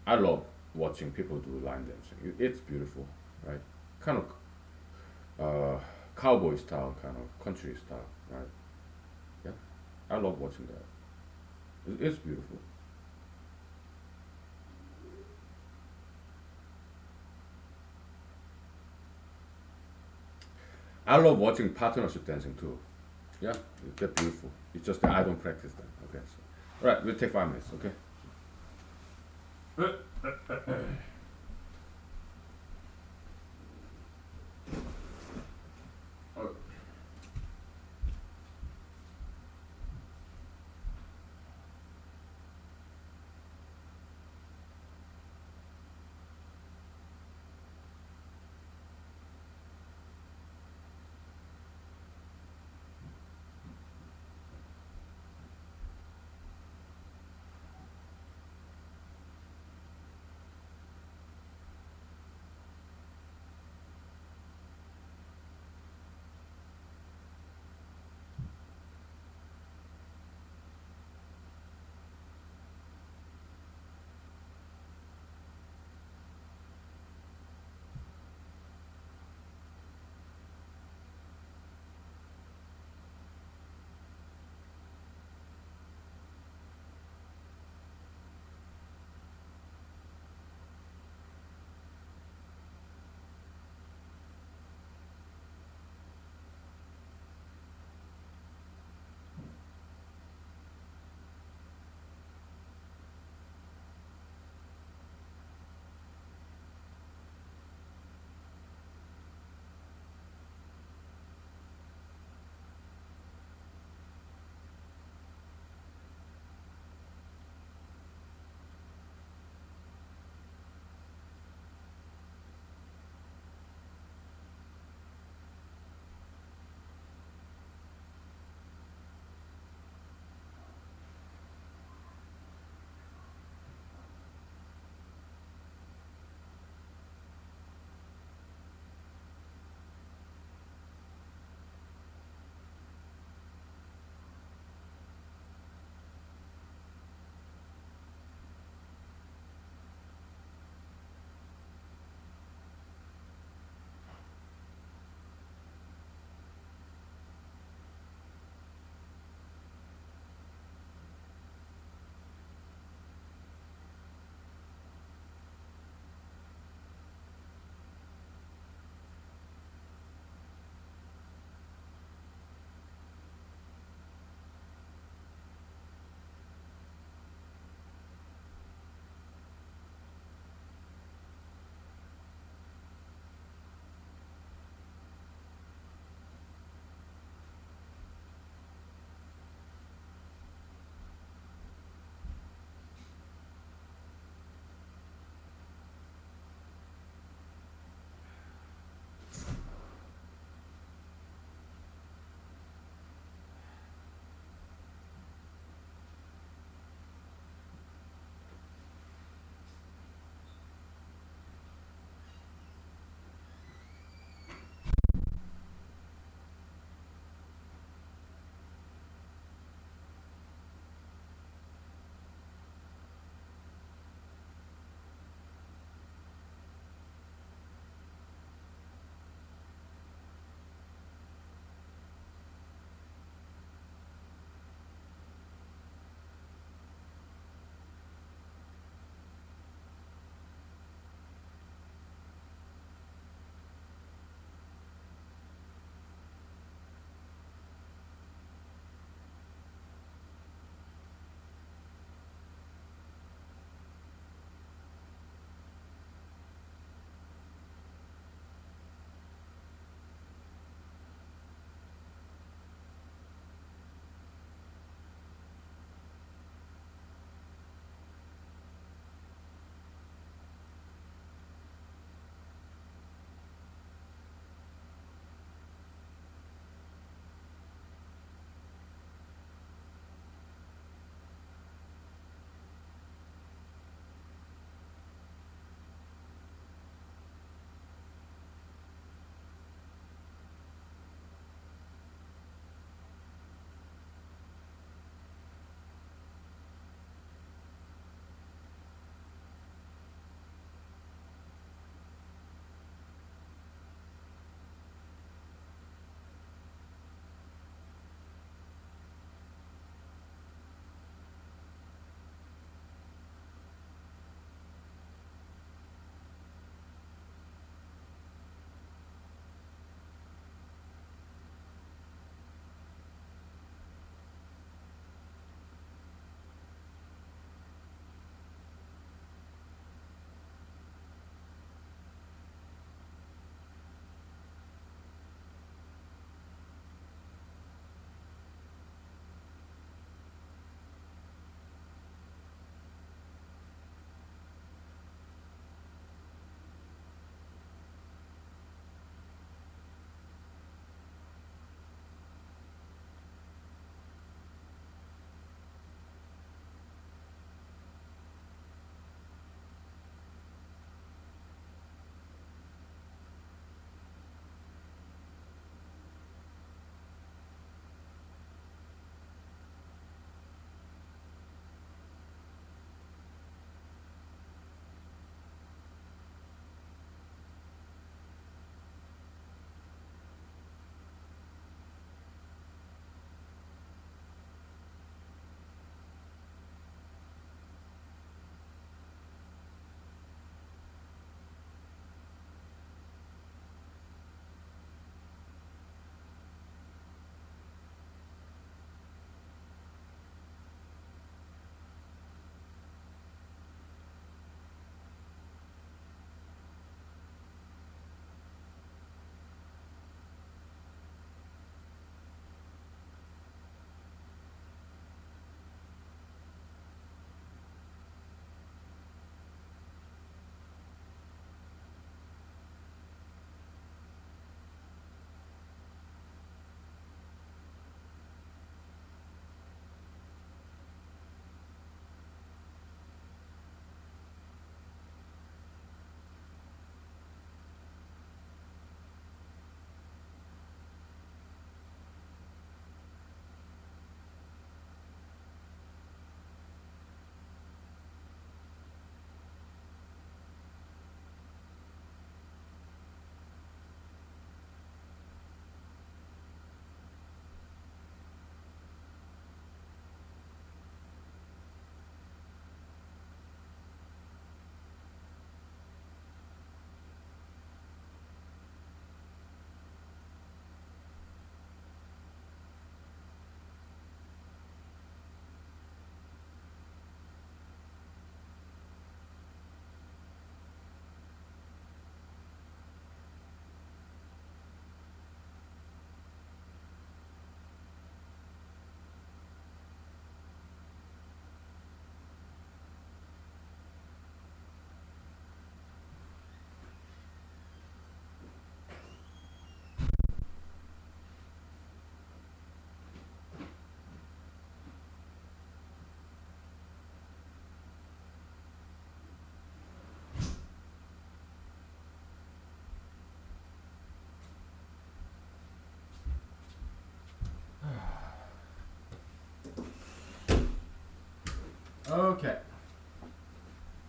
I love watching people do line dancing. It's beautiful, right? Kind of cowboy style, kind of country style, right? Yeah, I love watching that. It's beautiful. I love watching partnership dancing too. Yeah, they're beautiful. It's just that I don't practice them. Okay, so all right, we'll take 5 minutes. Okay.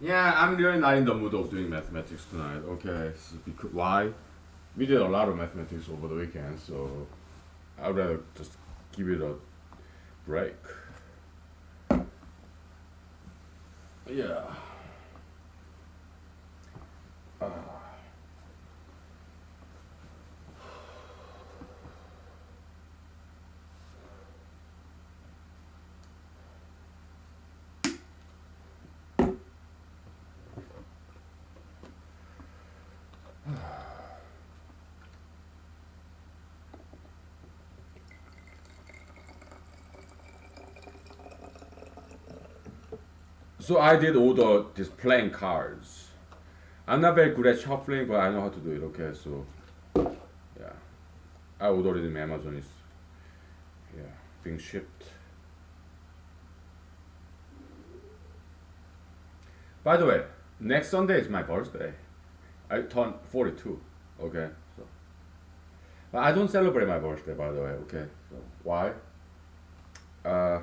Yeah, I'm really not in the mood of doing mathematics tonight. Okay, so because, why? We did a lot of mathematics over the weekend, so I'd rather just give it a break. Yeah. So I did order these playing cards. I'm not very good at shuffling, but I know how to do it. Okay, so yeah, I ordered it in Amazon. It's yeah being shipped. By the way, next Sunday is my birthday. I turn 42. Okay, so but I don't celebrate my birthday. By the way, okay. So why? Uh,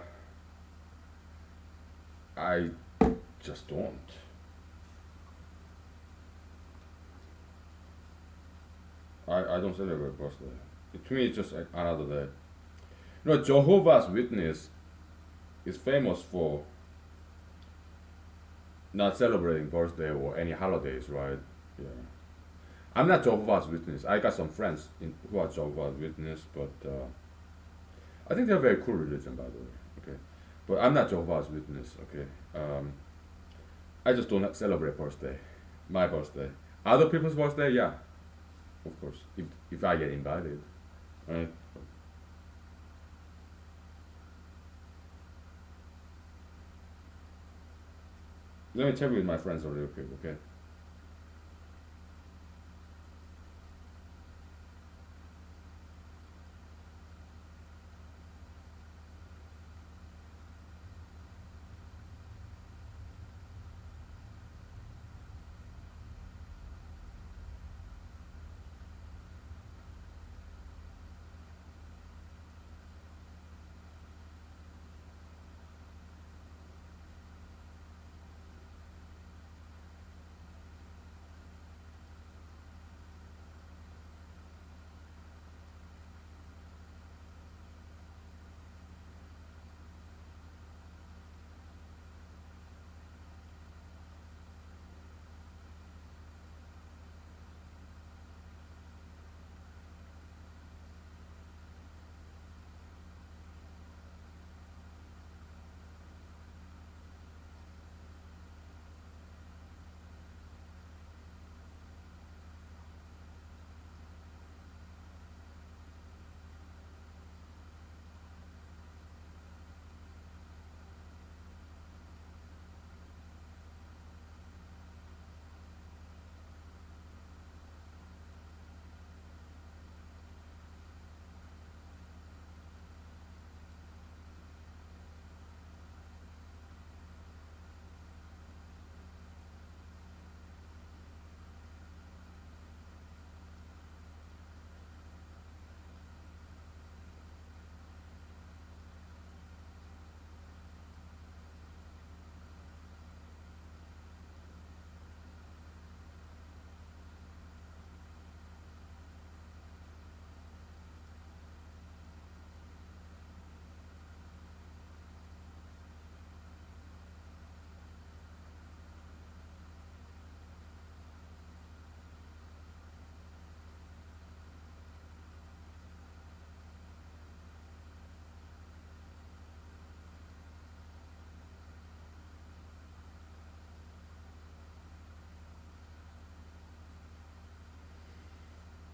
I just don't. I don't celebrate birthday. To me, it's just like another day. You know, Jehovah's Witness is famous for not celebrating birthday or any holidays, right? Yeah. I'm not Jehovah's Witness. I got some friends who are Jehovah's Witness, but I think they're a very cool religion, by the way. Okay, but I'm not Jehovah's Witness. Okay, I just don't celebrate birthday, my birthday. Other people's birthday, yeah, of course. If I get invited, right? Let me check with my friends real quick. Okay.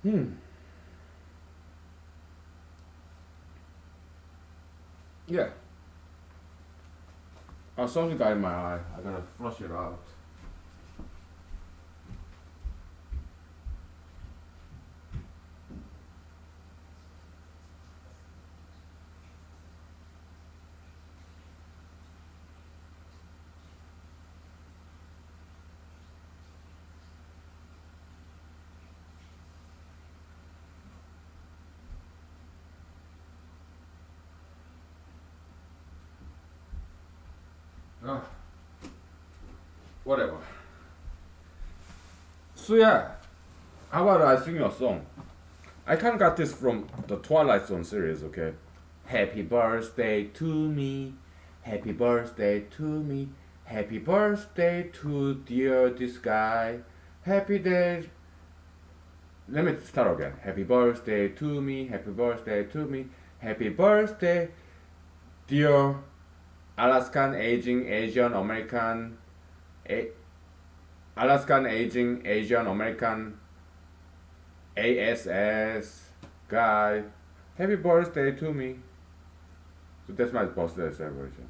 Hmm. Yeah. Something got in my eye. I gotta flush it out. Ah. whatever. So yeah, how about I sing you a song? I kind of got this from the Twilight Zone series. Okay, happy birthday to me, happy birthday to me, happy birthday to dear this guy, happy day. Let me start again. Happy birthday to me, happy birthday to me, happy birthday, dear Alaskan aging Asian American, a- Alaskan aging Asian American ASS guy. Happy birthday to me. So that's my birthday celebration.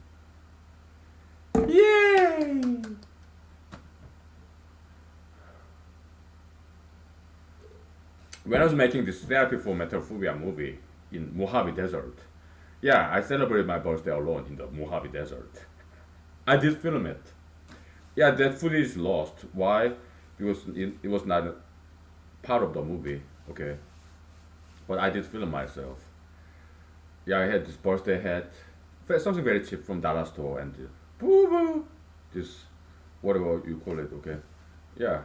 Yay! When I was making this therapy for metaphobia movie in Mojave Desert, yeah, I celebrated my birthday alone in the Mojave Desert. I did film it. Yeah, that footage is lost. Why? Because it was not part of the movie. Okay, but I did film myself. Yeah, I had this birthday hat, something very cheap from dollar store, and boo boo, this whatever you call it. Okay, yeah,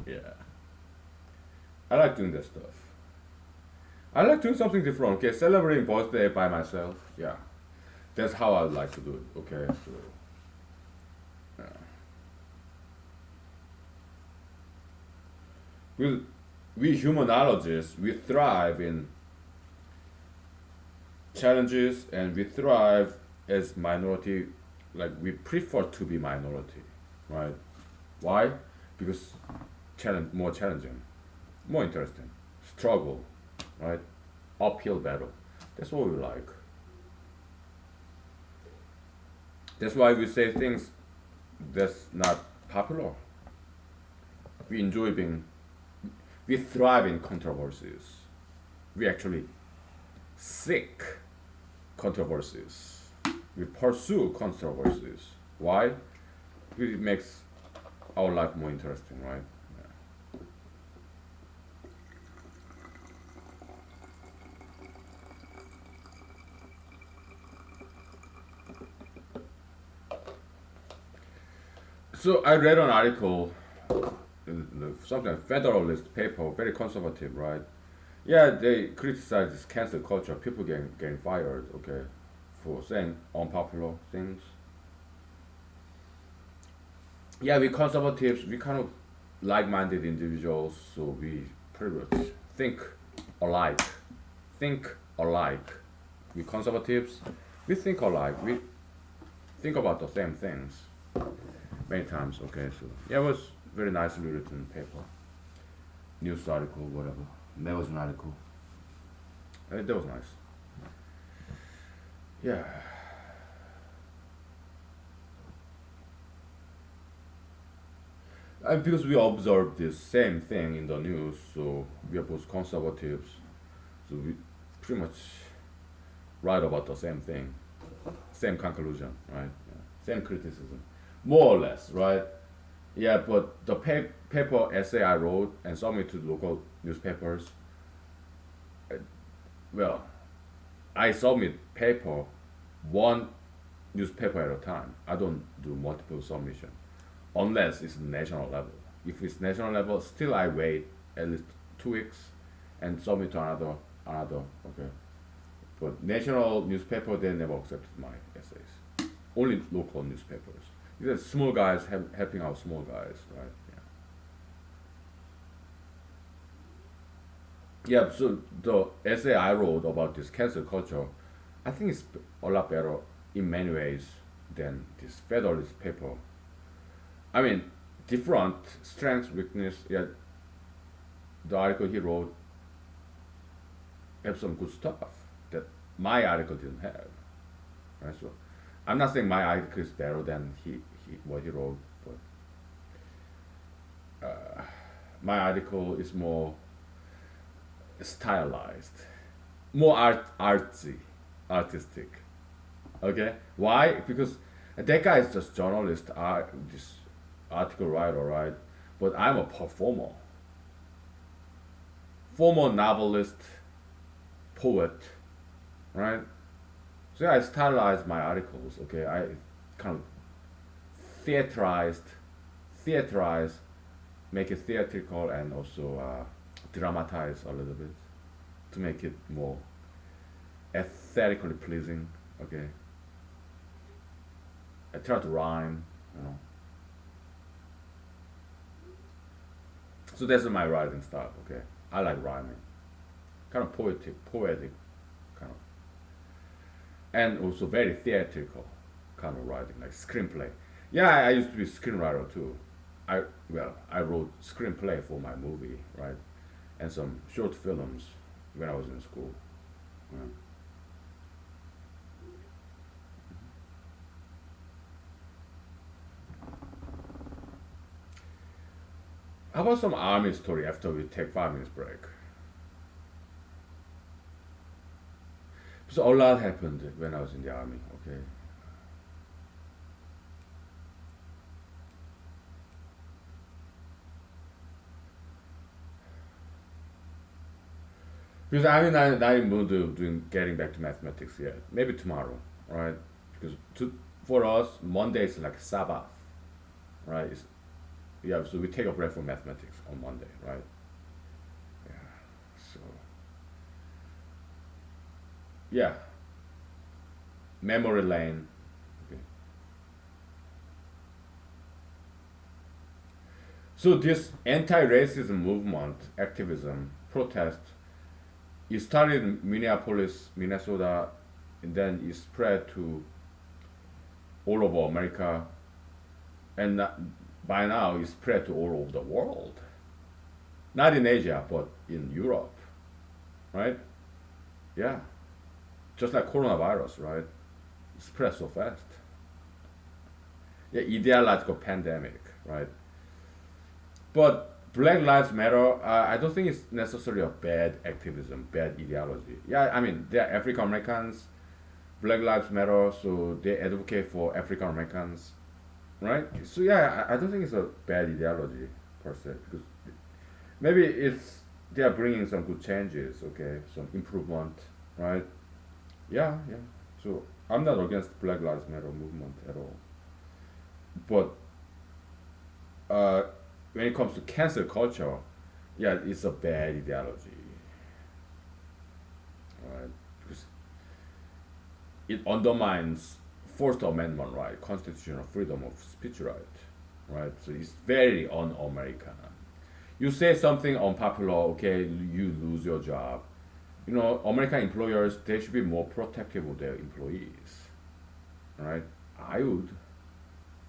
yeah. I like doing that stuff. I like doing something different. Okay, celebrating birthday by myself. Yeah, that's how I like to do it. Okay, so yeah. We humanologists, we thrive in challenges, and we thrive as minority. Like we prefer to be minority, right? Why? Because more challenging, more interesting, struggle, right? Uphill battle. That's what we like. That's why we say things that's not popular. We enjoy being, we thrive in controversies. We actually seek controversies. We pursue controversies. Why? Because it makes our life more interesting, right? So I read an article in something like Federalist paper, very conservative, right? Yeah, they criticize this cancel culture, people getting fired, okay, for saying unpopular things. Yeah, we conservatives, we kind of like-minded individuals, so we pretty much think alike. Think alike. We conservatives, we think alike. We think about the same things many times. Okay, so yeah, it was very nicely written paper, news article, whatever. That was an article. That was nice. Yeah. And because we observe this same thing in the news, so we are both conservatives, so we pretty much write about the same thing, same conclusion, right? Yeah. Same criticism, more or less, right? Yeah, but the paper essay I wrote and submitted to local newspapers, uh, well, I submit paper one newspaper at a time. I don't do multiple submission unless it's national level. If it's national level, still I wait at least 2 weeks and submit to another. Okay, but national newspaper they never accepted my essays. Only local newspapers. Because small guys helping out small guys, right? Yeah. Yeah. So the essay I wrote about this cancel culture, I think it's a lot better in many ways than this Federalist paper. I mean, different strengths, weakness. Yeah, the article he wrote have some good stuff that my article didn't have. Right? So I'm not saying my article is better than what he wrote, but my article is more stylized, more artistic. Okay, why? Because that guy is just journalist, this article writer, right? But I'm a performer, former novelist, poet. right? So I stylized my articles. Okay, I kind of theaterized, theaterized, make it theatrical and also dramatize a little bit to make it more aesthetically pleasing. Okay, I try to rhyme, you know. So that's my writing style. Okay, I like rhyming, kind of poetic, kind of, and also very theatrical kind of writing, like screenplay. Yeah, I used to be a screenwriter too. I wrote screenplay for my movie, right, and some short films when I was in school. Yeah. How about some army story after we take 5 minutes break? So a lot happened when I was in the army. Okay, because I'm not in mood of doing getting back to mathematics yet. Maybe tomorrow, right? Because for us Monday is like Sabbath, right? Yeah, so we take a break from mathematics on Monday, right? Yeah. So yeah, memory lane. Okay. So this anti-racism movement, activism, protest, it started in Minneapolis, Minnesota, and then it spread to all over America, and by now it's spread to all over the world. Not in Asia, but in Europe, right? Yeah, just like coronavirus, right? It spread so fast. Yeah, ideological pandemic, right? But Black Lives Matter, I don't think it's necessarily a bad activism, bad ideology. Yeah, I mean, they're African Americans, Black Lives Matter, so they advocate for African Americans, right? So yeah, I don't think it's a bad ideology per se, because maybe it's they are bringing some good changes, okay, some improvement, right? Yeah, yeah. So I'm not against Black Lives Matter movement at all, but uh, when it comes to cancel culture, yeah, it's a bad ideology, right? Because it undermines First Amendment right, constitutional freedom of speech right, right? So it's very un-American. You say something unpopular, okay, you lose your job. You know, American employers they should be more protective of their employees, right? I would,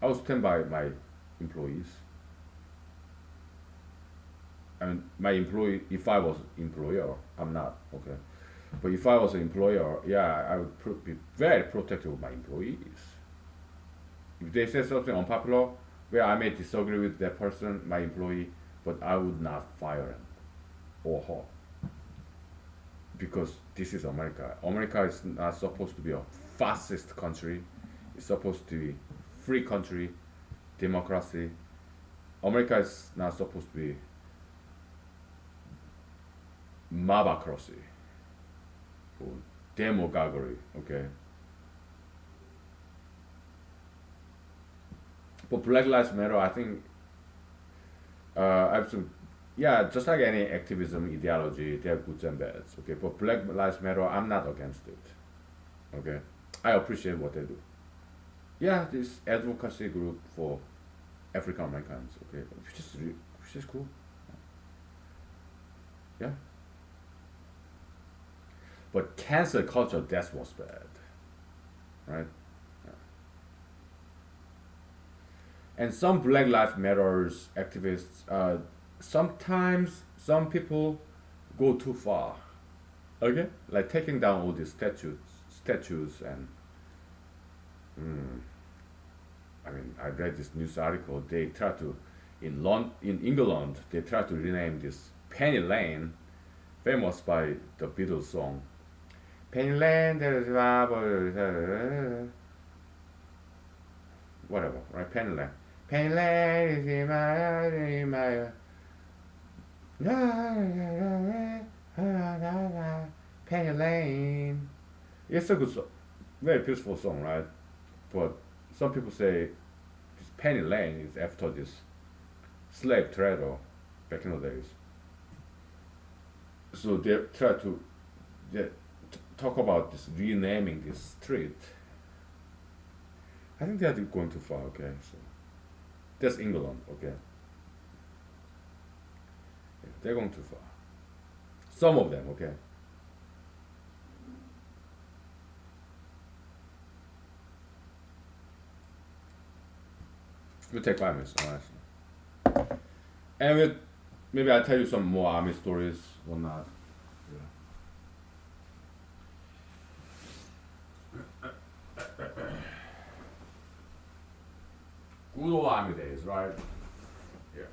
I would stand by my employees. I mean, my employee. If I was employer, I'm not okay. But if I was an employer, yeah, I would be very protective of my employees. If they say something unpopular, where I may disagree with that person, my employee, but I would not fire him or her because this is America. America is not supposed to be a fascist country. It's supposed to be free country, democracy. America is not supposed to be mobocracy or demagoguery. Okay, but Black Lives Matter, I think, absolutely, yeah, just like any activism ideology, there are goods and bads. Okay, but Black Lives Matter, I'm not against it. Okay, I appreciate what they do. Yeah, this advocacy group for African Americans. Okay, which is cool. Yeah, but cancel culture, that's what's bad, right? Yeah. And some Black Lives Matters activists, sometimes some people go too far. Okay, like taking down all these statues, and mm, I mean, I read this news article. They try to, in England, they try to rename this Penny Lane, famous by the Beatles song. Penny Lane, there is whatever, right? Penny Lane. Penny Lane is in my Penny Lane. It's a good song, very peaceful song, right? But some people say this Penny Lane is after this slave trader back in the days. So they try to they talk about this renaming this street. I think they are going too far. Okay, so that's England. Okay, yeah, they're going too far. Some of them. Okay, we take 5 minutes. All right. And maybe I'll tell you some more army stories or not. Yeah. Good old army days, right? Yeah.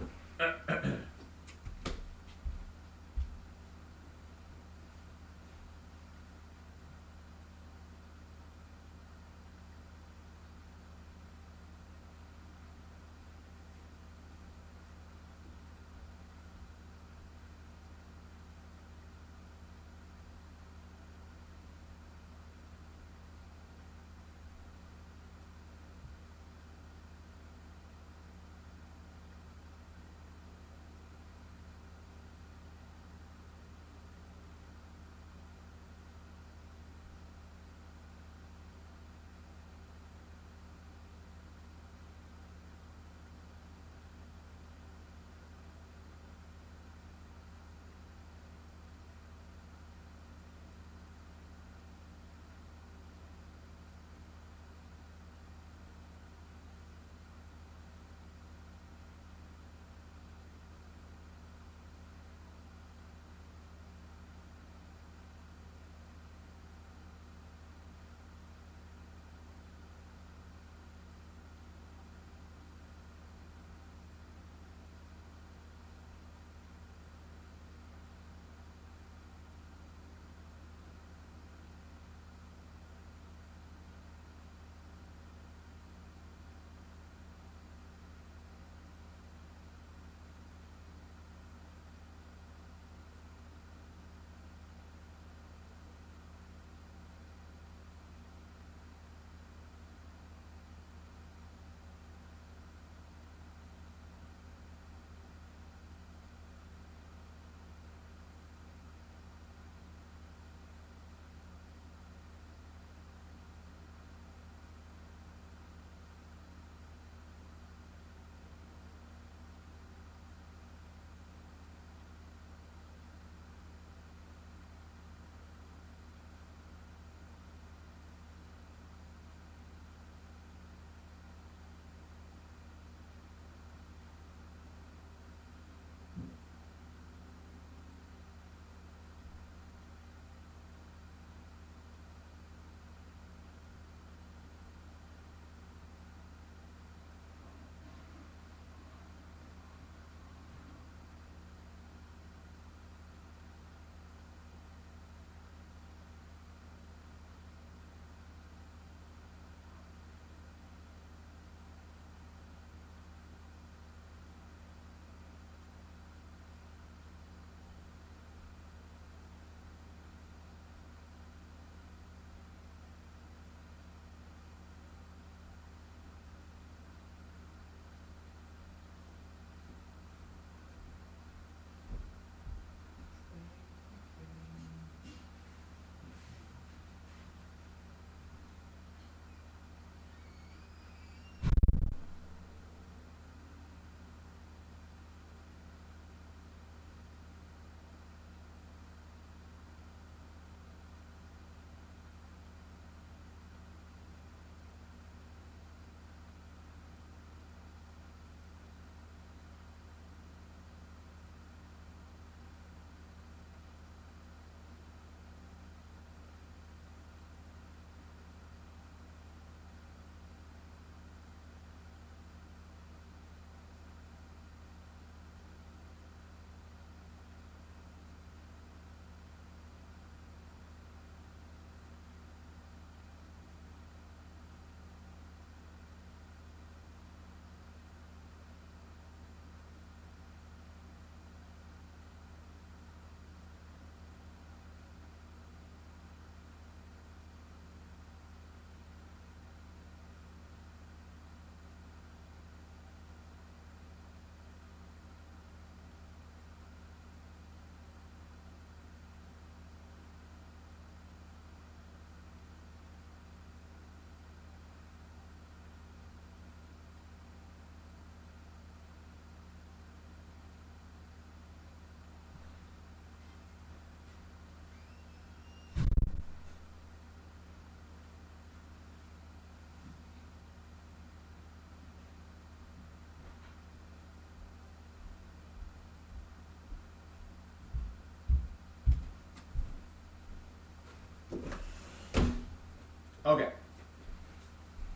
Okay,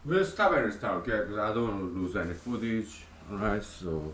we'll stop and restart. Okay, because I don't want to lose any footage. All right, so